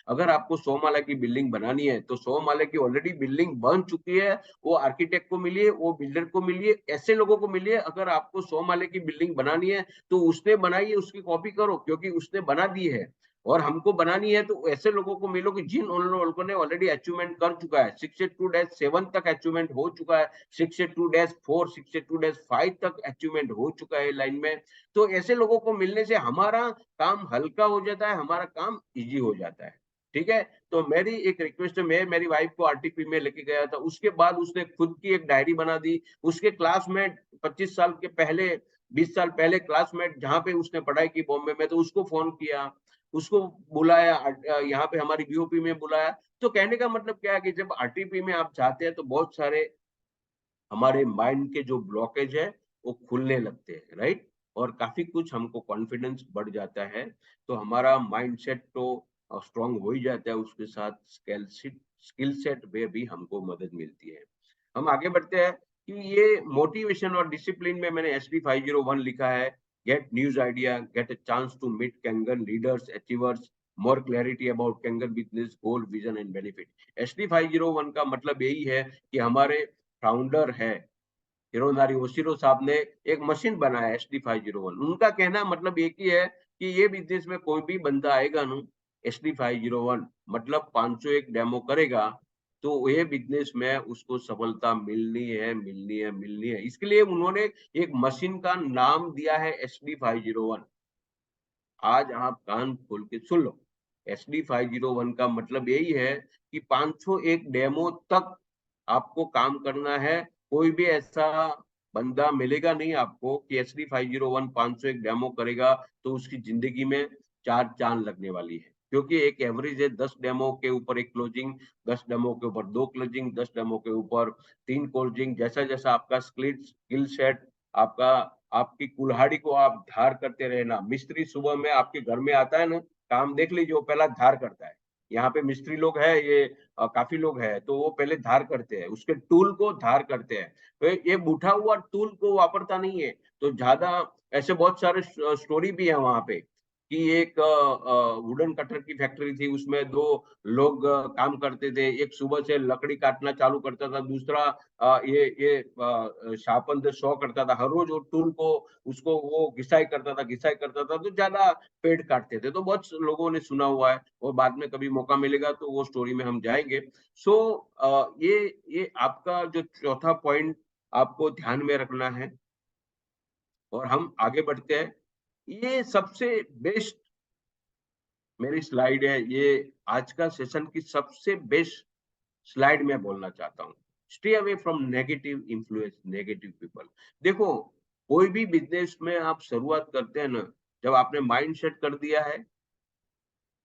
S1: अगर आपको 100 माला की बिल्डिंग बनानी है तो 100 माला की ऑलरेडी बिल्डिंग बन चुकी है, वो आर्किटेक्ट को मिलिए, वो बिल्डर को मिलिए, ऐसे लोगों को मिलिए। अगर आपको 100 माले की बिल्डिंग बनानी है तो उसने बनाई है, उसकी कॉपी करो, क्योंकि उसने बना दी है। और हमको बनानी है तो ऐसे लोगों को मिलो कि जिन उन लोगों ने ऑलरेडी अचीवमेंट कर चुका है, 682-7 तक अचीवमेंट हो चुका है, 682-4 682-5 तक अचीवमेंट हो चुका है लाइन में। तो ऐसे लोगों को मिलने से हमारा काम हल्का हो जाता है, हमारा काम इजी हो जाता है। ठीक है, तो मेरी एक रिक्वेस्ट है, मैं मेरी वाइफ को आरटीपी में लेके गया था, उसके बाद उसने खुद की एक डायरी बना दी। उसके क्लासमेट 25 साल के पहले, 20 साल पहले क्लासमेट जहाँ पे उसने पढ़ाई की बॉम्बे में, तो उसको फोन किया, उसको बुलाया, यहाँ पे हमारी बीओपी में बुलाया। तो कहने का मतलब क्या है कि जब आरटीपी में आप जाते हैं तो बहुत सारे हमारे माइंड के जो ब्लॉकेज है वो खुलने लगते हैं, राइट, और काफी कुछ हमको कॉन्फिडेंस बढ़ जाता है। तो हमारा माइंडसेट तो स्ट्रांग हो ही जाता है, उसके साथ स्किल सेट में भी हमको मदद मिलती है। हम आगे बढ़ते हैं कि ये मोटिवेशन और डिसिप्लिन में मैंने SD501 लिखा है, get news idea, get a chance to meet Kangen leaders achievers, more clarity about Kangen business goal vision and benefit. SD501 का मतलब यही है कि हमारे फाउंडर है हिरोनारी ओशिरो साहब ने एक मशीन बनाया SD501। उनका कहना मतलब एक ही है कि ये बिजनेस में कोई भी बंदा आएगा ना, SD501 मतलब 501 डेमो करेगा तो ये बिजनेस में उसको सफलता मिलनी है, मिलनी है, मिलनी है। इसके लिए उन्होंने एक मशीन का नाम दिया है SD501। आज आप कान खोल के सुन लो, SD501 का मतलब यही है कि 501 डेमो तक आपको काम करना है। कोई भी ऐसा बंदा मिलेगा नहीं आपको कि SD501 501 डेमो करेगा तो उसकी जिंदगी में 4 चांद लगने वाली है। क्योंकि एक एवरेज है 10 डेमो के ऊपर एक क्लोजिंग, 10 डेमो के ऊपर 2 क्लोजिंग, 10 डेमो के ऊपर 3 क्लोजिंग। जैसा जैसा आपका स्किल सेट, आपका आपकी कुल्हाड़ी को आप धार करते रहना। मिस्त्री सुबह में आपके घर में आता है ना, काम देख लीजिए, वो पहला धार करता है। यहाँ पे मिस्त्री लोग है, ये काफी लोग है, तो वो पहले धार करते हैं, उसके टूल को धार करते हैं। तो ये उठा हुआ टूल को वापरता नहीं है। तो ज्यादा ऐसे बहुत सारे स्टोरी भी है वहां पे कि एक वुडन कटर की फैक्ट्री थी, उसमें 2 लोग काम करते थे। एक सुबह से लकड़ी काटना चालू करता था, दूसरा ये शार्पन द सॉ करता था। हर रोज वो टूल को उसको वो घिसाई करता था, तो ज्यादा पेड़ काटते थे। तो बहुत लोगों ने सुना हुआ है, और बाद में कभी मौका मिलेगा तो वो स्टोरी में हम जाएंगे। सो ये आपका जो चौथा पॉइंट आपको ध्यान में रखना है, और हम आगे बढ़ते हैं। ये सबसे बेस्ट मेरी स्लाइड है, ये आज का सेशन की सबसे बेस्ट स्लाइड मैं बोलना चाहता हूँ। Stay away from negative influence, negative people. देखो, कोई भी बिजनेस में आप शुरुआत करते हैं ना, जब आपने माइंड सेट कर दिया है,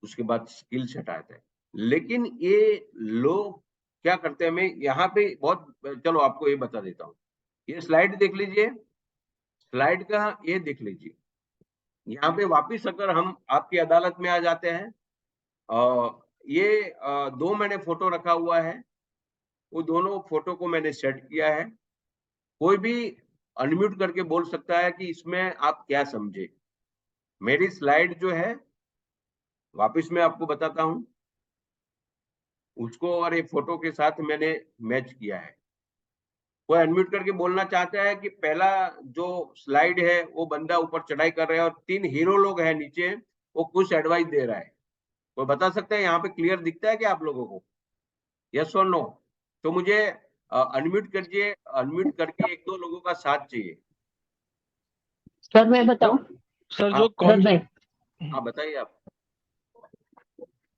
S1: उसके बाद स्किल सेट आता है। लेकिन ये लोग क्या करते हैं, मैं यहाँ पे बहुत, चलो आपको ये बता देता हूँ। ये स्लाइड देख लीजिए, स्लाइड का ये देख लीजिए। यहाँ पे वापिस अगर हम आपकी अदालत में आ जाते हैं, ये 2 मैंने फोटो रखा हुआ है, वो दोनों फोटो को मैंने सेट किया है। कोई भी अनम्यूट करके बोल सकता है कि इसमें आप क्या समझे। मेरी स्लाइड जो है, वापिस मैं आपको बताता हूँ, उसको और एक फोटो के साथ मैंने मैच किया है। कोई अनम्यूट करके बोलना चाहता है कि पहला जो स्लाइड है, वो बंदा ऊपर चढ़ाई कर रहा है और 3 हीरो लोग हैं नीचे, वो कुछ एडवाइस दे रहा है। कोई बता सकता है यहाँ पे क्लियर दिखता है क्या आप लोगों को? यस और नो? तो मुझे अनम्यूट करिए, अनम्यूट करके 1-2 लोगों का साथ चाहिए।
S2: सर मैं बताऊं?
S5: सर
S1: हाँ,
S5: जो
S2: भरत भाई,
S1: हाँ बताइए आप।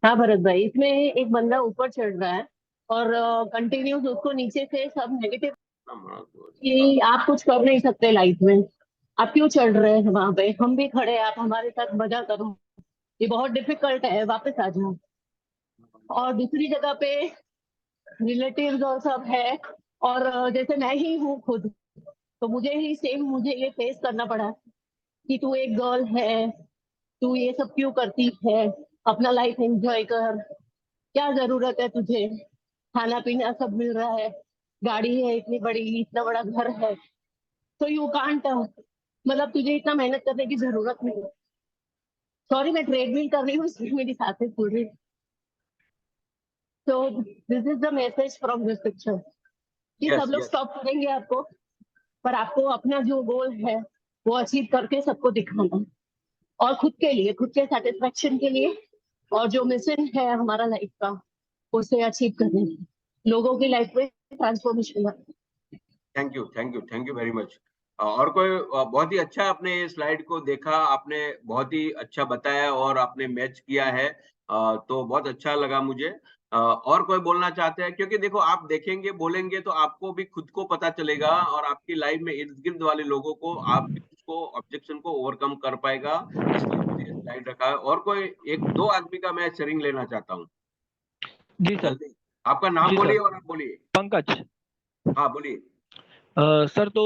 S2: हाँ भरत भाई, इसमें एक बंदा ऊपर चढ़ रहा है और कंटिन्यूस उसको नीचे से सब नेगेटिव कि आप कुछ कर नहीं सकते लाइफ में, आप क्यों चढ़ रहे हैं वहां पे, हम भी खड़े हैं, आप हमारे साथ मजा करो, ये बहुत डिफिकल्ट है, वापस आ जाओ। और दूसरी जगह पे रिलेटिव्स और सब है, और जैसे मैं ही हूँ खुद, तो मुझे ही सेम मुझे ये फेस करना पड़ा कि तू एक गर्ल है, तू ये सब क्यों करती है, अपना लाइफ एंजॉय कर, क्या जरूरत है तुझे, खाना पीना सब मिल रहा है, गाड़ी है इतनी बड़ी, इतना बड़ा घर है, तो यू कांट, मतलब तुझे इतना मेहनत करने की जरूरत नहीं। सॉरी मैं ट्रेडमिल कर रही हूँ इसलिए मेरी सांसें फूल रही। तो this is the message from this picture कि
S1: यस
S2: सब लोग
S1: यस
S2: स्टॉप करेंगे आपको, पर आपको अपना जो गोल है वो अचीव करके सबको दिखाना है, और खुद के लिए, खुद के सेटिस्फेक्शन के लिए, और जो मिशन है हमारा लाइफ का उसे अचीव करने के लिए, लोगों की लाइफ में transformation.
S1: Thank you very much. और कोई बहुत ही अच्छा, आपने ये स्लाइड को देखा, आपने बहुत ही अच्छा बताया और आपने मैच किया है, तो बहुत अच्छा लगा मुझे। और कोई बोलना चाहते हैं? क्योंकि देखो, आप देखेंगे बोलेंगे तो आपको भी खुद को पता चलेगा, और आपकी लाइफ में इर्द गिर्द वाले लोगों को आप भी उसको ऑब्जेक्शन को ओवरकम कर पाएगा, इसलिए मैंने ये स्लाइड रखा है। और कोई 1-2 आदमी का मैं शेयरिंग लेना चाहता हूँ,
S5: जी सर।
S1: जल्दी आपका नाम
S5: जी
S1: बोलिए
S5: सर,
S1: और आप बोलिए।
S5: पंकज।
S1: हाँ बोलिए।
S5: सर तो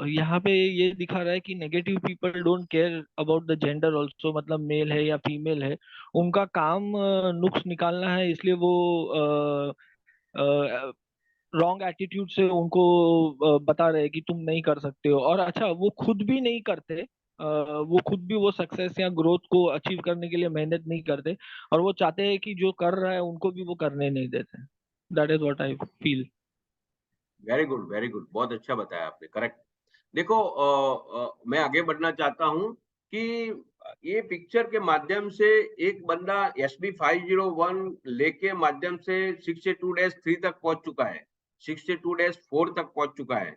S5: यहाँ पे ये दिखा रहा है कि negative people don't care about the gender also, मतलब मेल है या फीमेल है, उनका काम नुक्स निकालना है, इसलिए वो रॉन्ग एटीट्यूड से उनको बता रहे हैं कि तुम नहीं कर सकते हो। और अच्छा, वो खुद भी नहीं करते, वो खुद भी वो सक्सेस या ग्रोथ को अचीव करने के लिए मेहनत नहीं करते, और वो चाहते हैं कि जो कर रहा है उनको भी वो करने नहीं देते। That is what I feel.
S1: Very good, बहुत अच्छा बताया आपने, करेक्ट। देखो, मैं आगे बढ़ना चाहता हूँ कि ये पिक्चर के माध्यम से एक बंदा SB501 लेके माध्यम से 62-3 तक पहुंच चुका है, 62-4 तक पहुंच चुका है।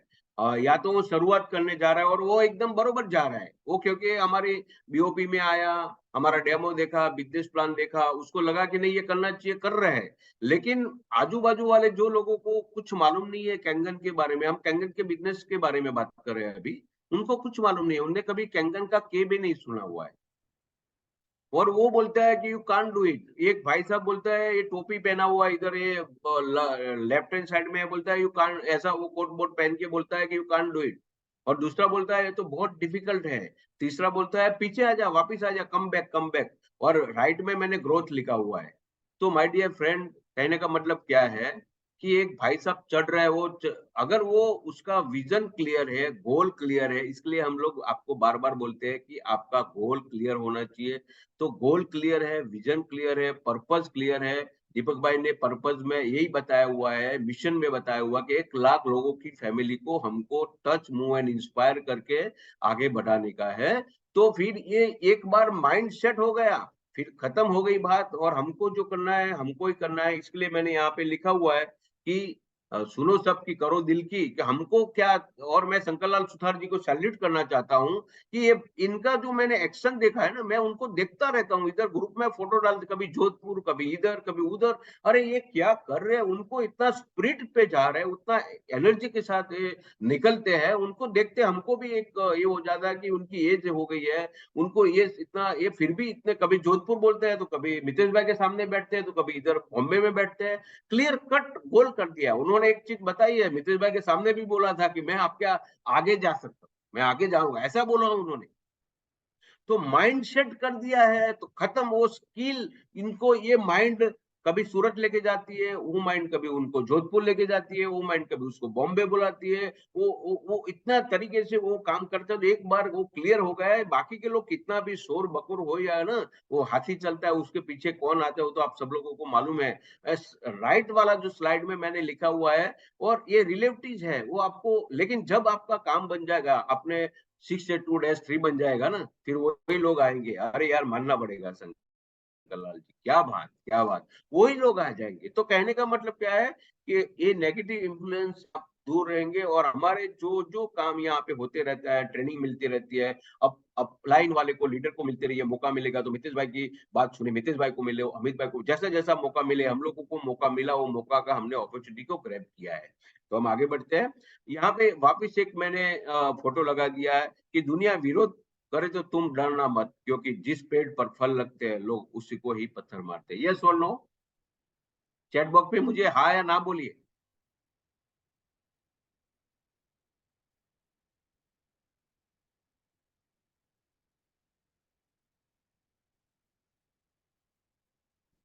S1: या तो वो शुरुआत करने जा रहा है, और वो एकदम बरोबर जा रहा है, वो क्योंकि हमारी BOP में आया, हमारा डेमो देखा, बिजनेस प्लान देखा, उसको लगा कि नहीं ये करना चाहिए, कर रहे हैं। लेकिन आजू बाजू वाले जो लोगों को कुछ मालूम नहीं है कैंगन के बारे में, हम कैंगन के बिजनेस के बारे में बात कर रहे हैं अभी, उनको कुछ मालूम नहीं है, उनने कभी कैंगन का के भी नहीं सुना हुआ है। और वो बोलता है कि यू कांट डू इट। एक भाई साहब बोलता है, ये टोपी पहना हुआ इधर, ये लेफ्ट हैंड साइड में बोलता है यू कांट, ऐसा वो कोट वोट पहन के बोलता है कि यू कांट डू इट। और दूसरा बोलता है ये तो बहुत डिफिकल्ट है। तीसरा बोलता है पीछे आ जा, वापिस आ जा, कम बैक कम बैक। और राइट में मैंने ग्रोथ लिखा हुआ है। तो माय डियर फ्रेंड, कहने का मतलब क्या है कि एक भाई साहब चढ़ रहा है, अगर वो उसका विजन क्लियर है, गोल क्लियर है, इसलिए हम लोग आपको बार बार बोलते हैं कि आपका गोल क्लियर होना चाहिए। तो गोल क्लियर है, विजन क्लियर है, पर्पस क्लियर है। दीपक भाई ने पर्पस में यही बताया हुआ है, मिशन में बताया हुआ कि 1 लाख लोगों की फैमिली को हमको टच, मूव एंड इंस्पायर करके आगे बढ़ाने का है। तो फिर ये एक बार माइंड सेट हो गया, फिर खत्म हो गई बात, और हमको जो करना है हमको ही करना है। इसलिए मैंने यहाँ पे लिखा हुआ है कि सुनो सबकी करो दिल की, कि हमको क्या। और मैं शंकर लाल सुथार जी को सैल्यूट करना चाहता हूँ कि ये इनका जो मैंने एक्शन देखा है ना, मैं उनको देखता रहता हूँ, इधर ग्रुप में फोटो डालते, कभी जोधपुर, कभी इधर, कभी उधर। अरे ये क्या कर रहे हैं, उनको इतना स्प्रिट पे जा रहे हैं, उतना एनर्जी के साथ ये निकलते हैं। उनको देखते हमको भी एक ये हो जाता है कि उनकी एज हो गई है, उनको ये इतना, ये फिर भी इतने, कभी जोधपुर बोलते हैं तो कभी मितेश भाई के सामने बैठते हैं तो कभी इधर बॉम्बे में बैठते हैं। क्लियर कट गोल कर दिया उन्होंने। एक चीज बताई है, मितेश भाई के सामने भी बोला था कि मैं आपके आगे जा सकता हूँ, मैं आगे जाऊंगा, ऐसा बोला उन्होंने। तो माइंड सेट कर दिया है तो खत्म वो स्किल। इनको ये माइंड कभी सूरत लेके जाती है, वो माइंड कभी उनको जोधपुर लेके जाती है, वो माइंड कभी उसको बॉम्बे बुलाती है। वो इतना तरीके से वो काम करते हैं। तो एक बार वो क्लियर हो गया है, बाकी के लोग कितना भी शोर बकुर हो या ना, वो हाथी चलता है उसके पीछे कौन आता है वो तो आप सब लोगों को मालूम है। राइट वाला जो स्लाइड में मैंने लिखा हुआ है, और ये रिलेटिव्स है वो आपको, लेकिन जब आपका काम बन जाएगा, अपने 6 से 2-3 बन जाएगा ना, फिर वही लोग आएंगे, अरे यार मानना पड़ेगा शंकर लाल जी, क्या बात क्या बात, वही लोग आ जाएंगे। तो कहने का मतलब क्या है कि ये नेगेटिव इन्फ्लुएंस आप दूर रहेंगे, और हमारे जो जो काम यहाँ पे होते रहता है, ट्रेनिंग मिलती रहती है। अब लाइन वाले को, लीडर को मिलती रही है, मौका मिलेगा तो मितेश भाई की बात सुनी, मितेश भाई को मिले, अमित भाई को, जैसा जैसा मौका मिले, हम लोगों को मौका मिला, वो मौका का हमने अपॉर्चुनिटी को ग्रैब किया है। तो हम आगे बढ़ते हैं। यहाँ पे वापिस एक मैंने फोटो लगा दिया है कि दुनिया विरोध करे तो तुम डरना मत, क्योंकि जिस पेड़ पर फल लगते हैं लोग उसी को ही पत्थर मारते हैं। यस और नो? चैट बॉक्स पे मुझे हाँ या ना बोलिए।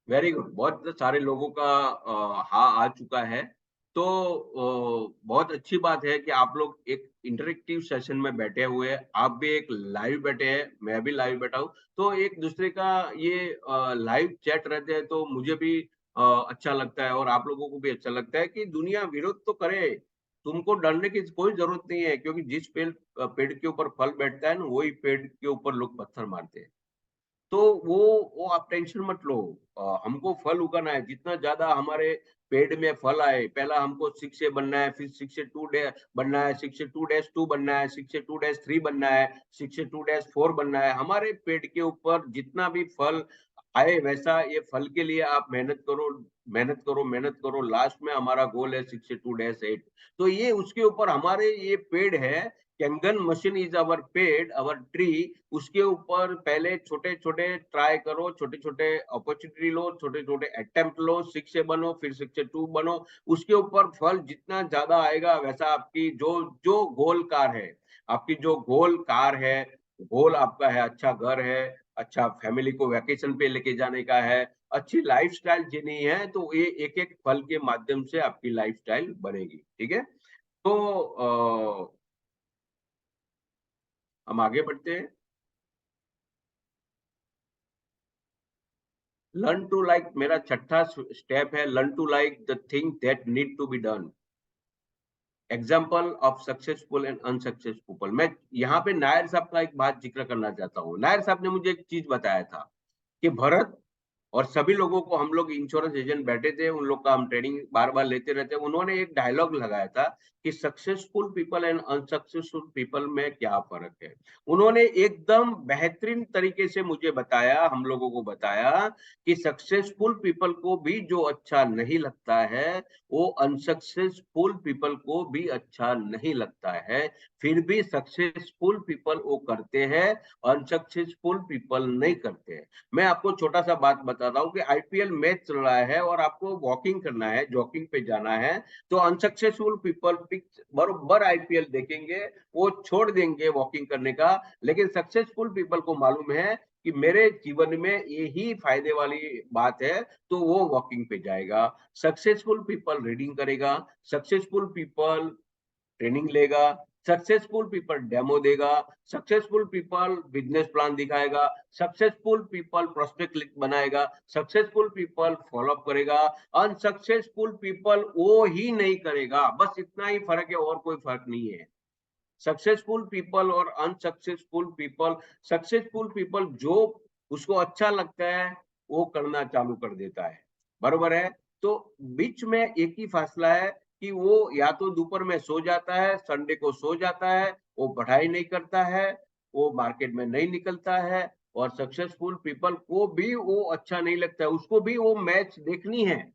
S1: वेरी गुड, बहुत सारे लोगों का हाँ आ चुका है। तो बहुत अच्छी बात है कि आप लोग एक इंटरेक्टिव सेशन में बैठे हुए हैं। आप भी एक लाइव बैठे हैं, मैं भी लाइव बैठा हूँ। तो एक दूसरे का ये लाइव चैट रहते हैं तो मुझे भी अच्छा लगता है, और आप लोगों को भी अच्छा लगता है कि दुनिया विरोध तो करे, तुमको डरने की कोई जरूरत नहीं है, क्योंकि जिस पेड़ के ऊपर फल बैठता है ना, वही पेड़ के ऊपर लोग पत्थर मारते हैं। तो वो आप टेंशन मत लो। हमको फल उगाना है, जितना ज्यादा हमारे पेड़ में फल आए। पहला हमको 6 से बनना है, फिर 6 से 2 बनना है, 6 से 2-2 बनना है, 6 से 2-3 बनना है, 6 से 2-4 बनना है। हमारे पेड़ के ऊपर जितना भी फल आए, वैसा ये फल के लिए आप मेहनत करो, मेहनत करो, मेहनत करो। लास्ट में हमारा गोल है 6 से 2-8। तो ये उसके ऊपर हमारे ये पेड़ है। कैनगन मशीन इज अवर पेड़, अवर ट्री। उसके ऊपर पहले छोटे छोटे ट्राई करो, छोटे छोटे अपॉर्चुनिटी लो, छोटे छोटे अटेम्प्ट लो, 6 से बनो, फिर 6 से 2 बनो। उसके ऊपर फल जितना ज्यादा आएगा, वैसा आपकी जो जो गोल कार है, आपकी जो गोल कार है, गोल आपका है, अच्छा घर है, अच्छा फैमिली को वैकेशन पे लेके जाने का है, अच्छी लाइफस्टाइल जीनी है, तो ये एक एक फल के माध्यम से आपकी लाइफस्टाइल बनेगी। ठीक है? तो हम आगे बढ़ते हैं। लर्न टू लाइक, मेरा छठा स्टेप है, learn to like the thing that need to be done. Example of successful and unsuccessful. मैं यहाँ पे नायर साहब का एक बात जिक्र करना चाहता हूँ। नायर साहब ने मुझे एक चीज बताया था कि भरत, और सभी लोगों को, हम लोग इंश्योरेंस एजेंट बैठे थे, उन लोग का हम ट्रेनिंग बार बार लेते रहते। उन्होंने एक डायलॉग लगाया था कि successful people and unsuccessful people में क्या फर्क है। उन्होंने एकदम बेहतरीन तरीके से मुझे बताया, हम लोगों को बताया कि सक्सेसफुल पीपल को भी जो अच्छा नहीं लगता है वो अनसक्सेसफुल पीपल को भी अच्छा नहीं लगता है, फिर भी सक्सेसफुल पीपल वो करते हैं, अनसक्सेसफुल पीपल नहीं करते हैं। मैं आपको छोटा सा बात बताता हूँ कि आईपीएल मैच चल रहा है और आपको वॉकिंग करना है, जॉगिंग पे जाना है, तो अनसक्सेसफुल पीपल बरोबर आईपीएल देखेंगे, वो छोड़ देंगे वॉकिंग करने का। लेकिन सक्सेसफुल पीपल को मालूम है कि मेरे जीवन में यही फायदे वाली बात है, तो वो वॉकिंग पे जाएगा। सक्सेसफुल पीपल रीडिंग करेगा, सक्सेसफुल पीपल ट्रेनिंग लेगा, सक्सेसफुल पीपल डेमो देगा, सक्सेसफुल पीपल बिजनेस प्लान दिखाएगा, सक्सेसफुल पीपल प्रोस्पेक्ट लिस्ट बनाएगा, सक्सेसफुल पीपल फॉलोअप करेगा, अनसक्सेसफुल पीपल वो ही नहीं करेगा। बस इतना ही फर्क है, और कोई फर्क नहीं है। सक्सेसफुल पीपल और अनसक्सेसफुल पीपल, सक्सेसफुल पीपल जो उसको अच्छा लगता है वो करना चालू कर देता है, बरोबर है। तो बीच में एक ही फासला है कि वो या तो दोपहर में सो जाता है, संडे को सो जाता है, वो पढ़ाई नहीं करता है, वो मार्केट में नहीं निकलता है। और सक्सेसफुल पीपल को भी वो अच्छा नहीं लगता है, उसको भी वो मैच देखनी है,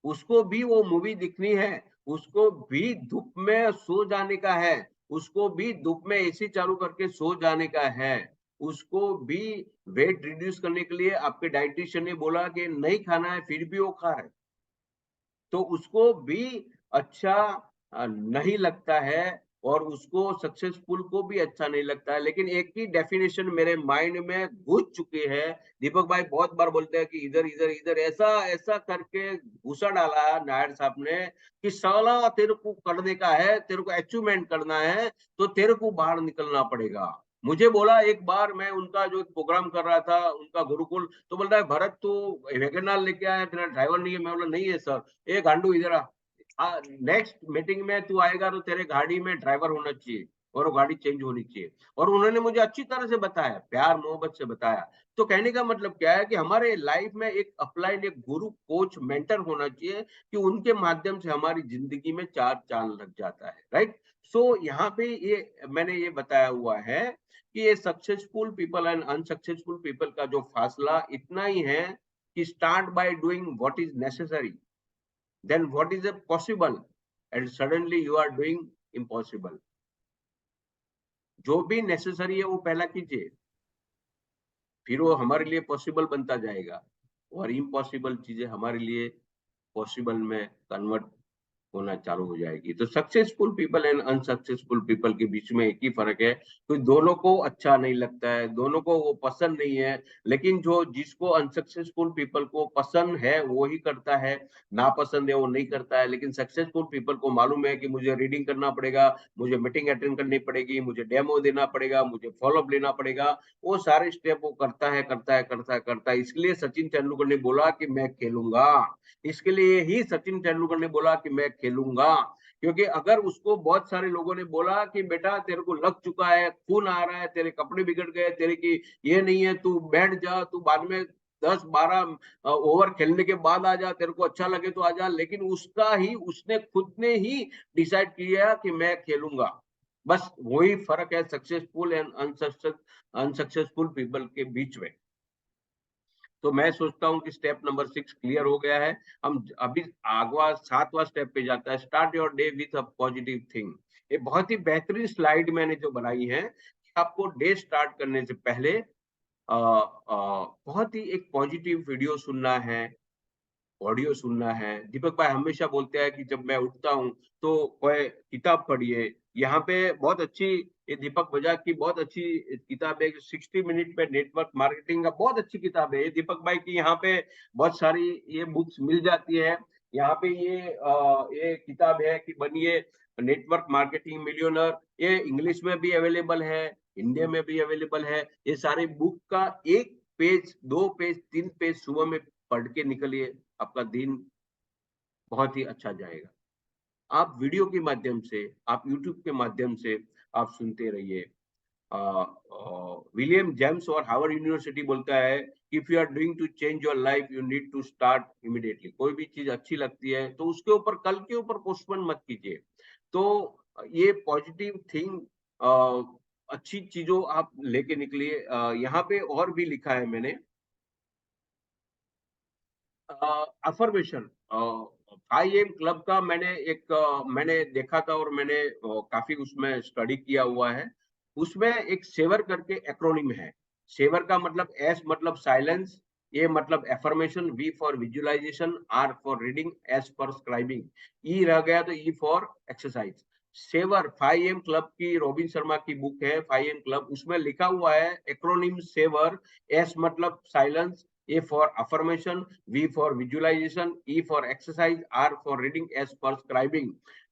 S1: उसको भी वो मूवी दिखनी है, उसको भी धूप में सो जाने का है, उसको भी धूप में एसी चालू करके सो जाने का है, उसको भी वेट रिड्यूस करने के लिए आपके डाइटिशियन ने बोला कि नहीं खाना है, फिर भी वो खा रहा है, तो उसको भी अच्छा नहीं लगता है, और उसको सक्सेसफुल को भी अच्छा नहीं लगता है। लेकिन एक ही डेफिनेशन मेरे माइंड में घुस चुकी है। दीपक भाई बहुत बार बोलते हैं कि इधर इधर इधर ऐसा ऐसा करके घुसा डाला है नायर साहब ने कि साला तेरे को करने का है, तेरे को अचीवमेंट करना है, तो तेरे को बाहर निकलना पड़ेगा। मुझे बोला एक बार, मैं उनका जो प्रोग्राम कर रहा था उनका गुरुकुल, तो बोल रहा है भरत तू वैगनआर लेके आया, तेरा ड्राइवर नहीं है। मैं बोला नहीं है सर। ए गांडू इधर आ, नेक्स्ट मीटिंग में तू आएगा तो तेरे गाड़ी में ड्राइवर होना चाहिए और वो गाड़ी चेंज होनी चाहिए। और उन्होंने मुझे अच्छी तरह से बताया, प्यार मोहब्बत से बताया। तो कहने का मतलब क्या है कि हमारे लाइफ में एक अपलाइड, एक गुरु, कोच, मेंटर होना चाहिए कि उनके माध्यम से हमारी जिंदगी में चार चांद लग जाता है, राइट। सो यहाँ पे ये मैंने ये बताया हुआ है कि ये successful people and unsuccessful people का जो फासला इतना ही है कि start by doing what is necessary, then what is a possible, and suddenly you are doing impossible। जो भी नेसेसरी है वो पहला कीजिए, फिर वो हमारे लिए पॉसिबल बनता जाएगा, और इम्पॉसिबल चीजें हमारे लिए पॉसिबल में कन्वर्ट होना चालू हो जाएगी। तो successful people and unsuccessful people के बीच में एक ही फर्क है कि दोनों को अच्छा नहीं लगता है, दोनों को वो पसंद नहीं है। लेकिन जो जिसको अनसक्सेसफुल पीपल को पसंद है वो ही करता है, ना पसंद है वो नहीं करता है। लेकिन सक्सेसफुल पीपल को मालूम है कि मुझे रीडिंग करना पड़ेगा, मुझे मीटिंग अटेंड करनी पड़ेगी, मुझे डेमो देना पड़ेगा, मुझे फॉलोअप लेना पड़ेगा, वो सारे स्टेप वो करता है करता है करता है करता है। इसलिए सचिन तेंदुलकर ने बोला कि मैं खेलूंगा, इसके लिए ही सचिन तेंदुलकर ने बोला कि मैं खेलूंगा। क्योंकि अगर उसको बहुत सारे लोगों ने बोला कि बेटा तेरे को लग चुका है, खून आ रहा है, तेरे कपड़े बिगड़ गए, तेरे की ये नहीं है, तू बैठ जा, तू बाद में 10-12 ओवर खेलने के बाद आ जा, तेरे को अच्छा लगे तो आ जा, लेकिन उसका ही उसने खुद ने ही डिसाइड किया कि मैं खेलूंगा। बस वही फर्क है सक्सेसफुल एंड अनसक्सेसफुल पीपल के बीच में। तो मैं सोचता हूँ कि स्टेप नंबर 6 क्लियर हो गया है। हम अभी आगवा 7वां स्टेप पे जाता है, start your day with a positive thing. ये बहुत ही बेहतरीन स्लाइड मैंने जो बनाई है कि आपको डे स्टार्ट करने से पहले बहुत ही एक पॉजिटिव वीडियो सुनना है, ऑडियो सुनना है। दीपक भाई हमेशा बोलते हैं कि जब मैं उठता हूँ तो कोई किताब पढ़िए। यहाँ पे बहुत अच्छी, ये दीपक बजाज की बहुत अच्छी किताब है, 60 मिनट पे नेटवर्क मार्केटिंग का, बहुत अच्छी किताब है ये दीपक भाई की। यहाँ पे बहुत सारी ये बुक्स मिल जाती है। यहाँ पे ये किताब है कि बनिए नेटवर्क मार्केटिंग मिलियनर, ये इंग्लिश में भी अवेलेबल है, हिंदी में भी अवेलेबल है। ये सारे बुक का 1 पेज, 2 पेज, 3 पेज सुबह में पढ़ के निकलिए, आपका दिन बहुत ही अच्छा जाएगा। आप वीडियो के माध्यम से, आप यूट्यूब के माध्यम से आप सुनते रहिए। विलियम जेम्स और हार्वर्ड यूनिवर्सिटी बोलता है if you are doing to change your life you need to start immediately. कोई भी चीज अच्छी लगती है तो उसके ऊपर, कल के ऊपर पोस्टपोन मत कीजिए। तो ये पॉजिटिव थिंग, अच्छी चीजों आप लेके निकलिए। यहाँ पे और भी लिखा है मैंने, अफर्मेशन। IM क्लब का मैंने देखा था और मैंने काफी उसमें स्टडी किया हुआ है। उसमें एक सेवर करके एक्रोनिम है। सेवर का मतलब S मतलब साइलेंस, A मतलब affirmation, V for visualisation, R for reading, S for scribing, E रह गया तो E for exercise. SAVER 5am club की, रॉबिन शर्मा की बुक है 5am क्लब, उसमें लिखा हुआ है एक्रोनिम सेवर। S मतलब silence, A for affirmation, V for visualization, E for exercise, R for reading, S for scribing।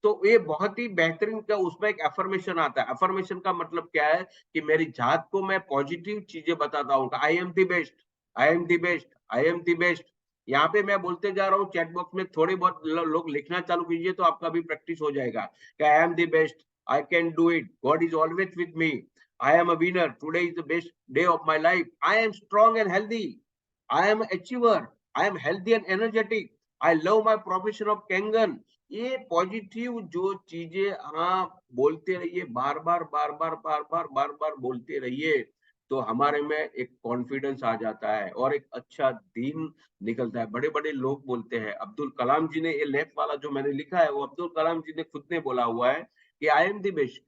S1: तो ये बहुत ही बेहतरीन का उसमें एक अफर्मेशन आता है। अफर्मेशन का मतलब क्या है कि मेरी जात को मैं पॉजिटिव चीजें बताता हूँ। I am the best, I am the best, I am the best. यहाँ पे मैं बोलते जा रहा हूँ, चैट बॉक्स में थोड़े बहुत लोग लिखना चालू कीजिए तो आपका भी प्रैक्टिस हो जाएगा कि I am the best, I can do it, God is always with me, I am a winner, today is the best day of my life, I am strong and healthy, I am an achiever, I am healthy and energetic, I love my profession of Kangan। ये positive जो चीजें आप बोलते रहिए, बार बार बार बार बार बार बार बार बोलते रहिए, तो हमारे में एक कॉन्फिडेंस आ जाता है और एक अच्छा दिन निकलता है। बड़े बड़े लोग बोलते हैं, अब्दुल कलाम जी ने, ये लेफ्ट वाला जो मैंने लिखा है वो अब्दुल कलाम जी ने खुद ने बोला हुआ है कि आई एम द बेस्ट,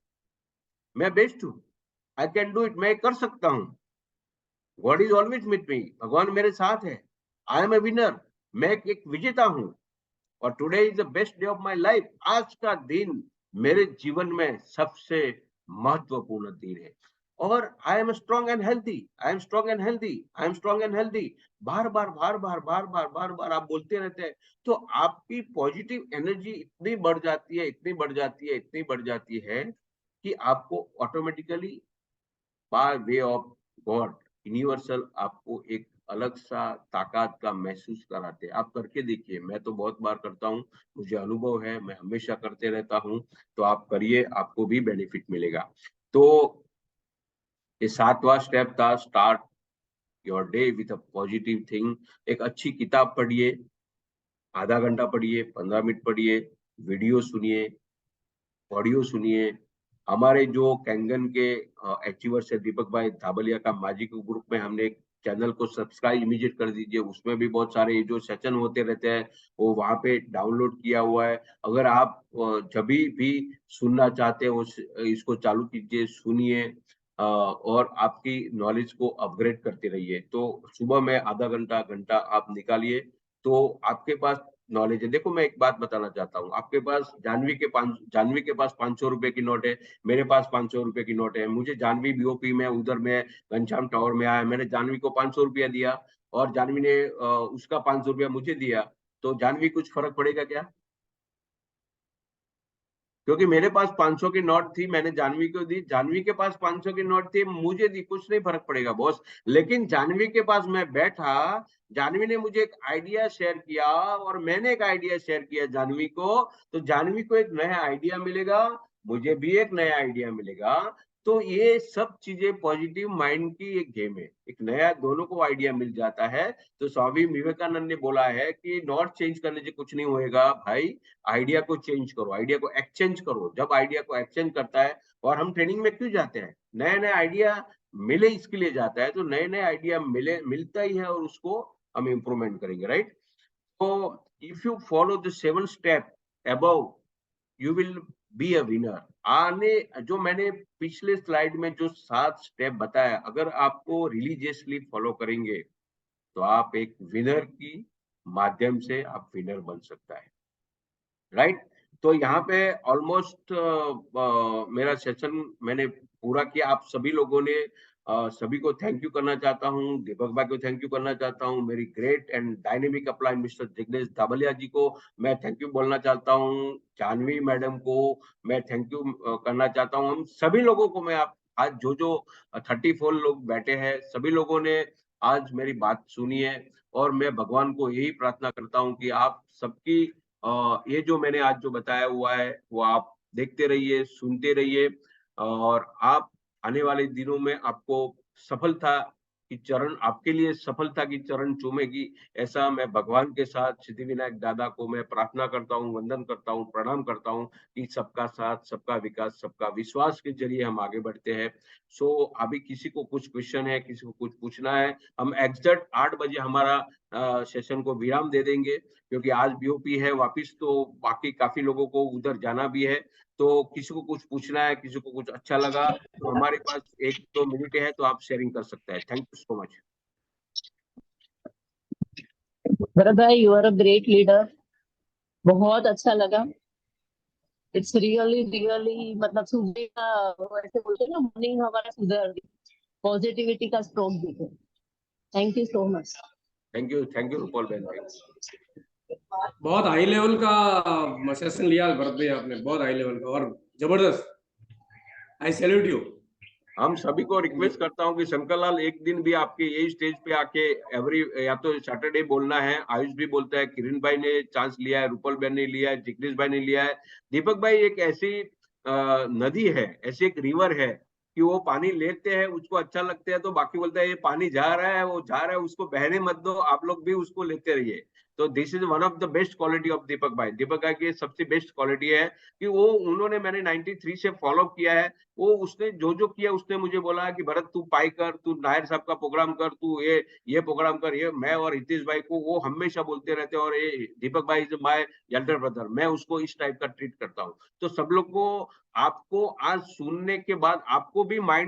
S1: मैं बेस्ट हूँ, आई कैन डू इट, मैं कर सकता हूँ, God is always with me, भगवान मेरे साथ है, आई एम ए विनर, मैं एक विजेता हूं, और today is the best day of my life, आज का दिन मेरे जीवन में सबसे महत्वपूर्ण दिन है। और I am strong and healthy, I am strong and healthy, I am strong and healthy, बार बार बार बार बार बार बार बार आप बोलते रहते हैं, तो आपकी पॉजिटिव एनर्जी इतनी बढ़ जाती है, इतनी बढ़ जाती है, इतनी बढ़ जाती है कि आपको automatically by way of God, universal आपको एक अलग सा ताकत का महसूस कराते हैं। आप करके देखिए, मैं तो बहुत बार करता हूँ, मुझे अनुभव है, मैं हमेशा करते रहता हूँ। तो आप करिए, आपको भी बेनिफिट मिलेगा। तो ये 7वां स्टेप था, start your day with a positive thing. एक अच्छी किताब पढ़िए, आधा घंटा पढ़िए, 15 मिनट पढ़िए, वीडियो सुनिए, ऑडियो सुनिए। हमारे जो कैंगन के अचीवर्स है, दीपक भाई धाबलिया का मैजिक ग्रुप में हमने एक चैनल को सब्सक्राइब इमीडिएट कर दीजिए। उसमें भी बहुत सारे जो सेशन होते रहते हैं वो वहां पे डाउनलोड किया हुआ है। अगर आप जब भी सुनना चाहते हो इसको चालू कीजिए, सुनिए, और आपकी नॉलेज को अपग्रेड करते रहिए। तो सुबह में आधा घंटा घंटा आप निकालिए, तो आपके पास नॉलेज है। देखो मैं एक बात बताना चाहता हूँ, आपके पास जानवी के पास 500 रुपए की नोट है, मेरे पास 500 रुपए की नोट है। मुझे जानवी BOP में उधर में घनश्याम टावर में आया, मैंने जानवी को 500 रुपया दिया और जानवी ने उसका 500 रुपया मुझे दिया, तो जानवी कुछ फर्क पड़ेगा क्या? क्योंकि मेरे पास 500 की नोट थी, मैंने जानवी को दी, जानवी के पास 500 की नोट थी, मुझे दी, कुछ नहीं फर्क पड़ेगा बॉस। लेकिन जानवी के पास मैं बैठा, जानवी ने मुझे एक आइडिया शेयर किया और मैंने एक आइडिया शेयर किया जानवी को, तो जानवी को एक नया आइडिया मिलेगा, मुझे भी एक नया आइडिया मिलेगा। तो ये सब चीजें पॉजिटिव माइंड की एक गेम है, एक नया दोनों को आइडिया मिल जाता है। तो स्वामी विवेकानंद ने बोला है कि नोट चेंज करने से कुछ नहीं होएगा भाई, आइडिया को चेंज करो, आइडिया को एक्सचेंज करो। जब आइडिया को एक्सचेंज करता है, और हम ट्रेनिंग में क्यों जाते हैं, नए नए आइडिया मिले इसके लिए जाता है, तो नए नए आइडिया मिलता ही है और उसको हम इम्प्रूवमेंट करेंगे, राइट। तो if you follow the 7 step above, you will be a winner. आने जो मैंने पिछले स्लाइड में जो 7 स्टेप बताया, अगर आपको रिलीजियसली फॉलो करेंगे तो आप एक विनर की माध्यम से आप विनर बन सकता है, राइट। तो यहाँ पे ऑलमोस्ट मेरा सेशन मैंने पूरा किया। आप सभी लोगों ने सभी को थैंक यू करना चाहता हूँ, दीपक भाई को थैंक यू करना चाहता हूँ, मेरी great and dynamic upline mister Jignesh Dhabaliya ji को मैं थैंक यू बोलना चाहता हूँ, जानवी मैडम को मैं थैंक यू करना चाहता हूँ। हम सभी लोगों को मैं आज जो 34 लोग बैठे हैं, सभी लोगों ने आज मेरी बात सुनी है, और मैं भगवान को यही प्रार्थना करता हूँ कि आप सबकी ये जो मैंने आज जो बताया हुआ है वो आप देखते रहिए, सुनते रहिए, और आप आने वाले दिनों में आपको सफलता कि चरण आपके लिए सफलता की चरण चूमेगी, ऐसा मैं भगवान के साथ सिद्धिविनायक दादा को मैं प्रार्थना करता हूँ, वंदन करता हूँ, प्रणाम करता हूँ कि सबका साथ, सबका विकास, सबका विश्वास के जरिए हम आगे बढ़ते हैं। सो अभी किसी को कुछ क्वेश्चन है, किसी को कुछ पूछना है, हम एग्जैक्ट 8 बजे हमारा सेशन को विराम दे देंगे, क्योंकि आज बीओपी है वापिस, तो बाकी काफी लोगों को उधर जाना भी है। तो किसी को कुछ पूछना है, किसी को कुछ अच्छा लगा, तो हमारे पास 1-2 मिनट है, तो आप शेयरिंग कर सकते हैं। Thank you so much.
S2: Bharat भाई, you are a great leader. बहुत अच्छा लगा। इट्स रियली रियली, मतलब सुबह का ऐसे बोलते हैं ना, मॉर्निंग हमारा सुबह पॉजिटिविटी का स्ट्रोक दिखे। Thank you so much.
S1: Thank you Rupal बहन।
S6: बहुत हाई लेवल का सेशन लिया भरत भाई आपने, बहुत हाई लेवल का और जबरदस्त। आई सैल्यूट यू।
S1: हम सभी को रिक्वेस्ट करता हूं कि शंकर लाल एक दिन भी आपके यही स्टेज पे आके या तो सैटरडे बोलना है। आयुष भी बोलता है, किरण भाई ने चांस लिया है, रूपल बहन ने लिया है, जिग्नेश भाई ने लिया है। दीपक भाई एक ऐसी नदी है, ऐसी एक रिवर है कि वो पानी लेते हैं, उसको अच्छा लगता है, तो बाकी बोलता है ये पानी जा रहा है, वो जा रहा है, उसको बहने मत दो, आप लोग भी उसको लेते रहिए। तो this is one of the best quality of Deepak भाई। दीपक भाई की सबसे बेस्ट क्वालिटी है कि वो उन्होंने मैंने 93 से फॉलो किया है। वो उसने जो जो किया, उसने मुझे बोला कि भरत तू पाई कर, तू नायर साहब का प्रोग्राम कर, तू ये प्रोग्राम कर। ये मैं और हितेश भाई को वो हमेशा बोलते रहते हैं, और ये दीपक भाई इज माय एल्डर ब्रदर, मैं उसको इस टाइप का ट्रीट करता हूँ। तो सब लोग को, आपको आज सुनने के बाद आपको भी माइंड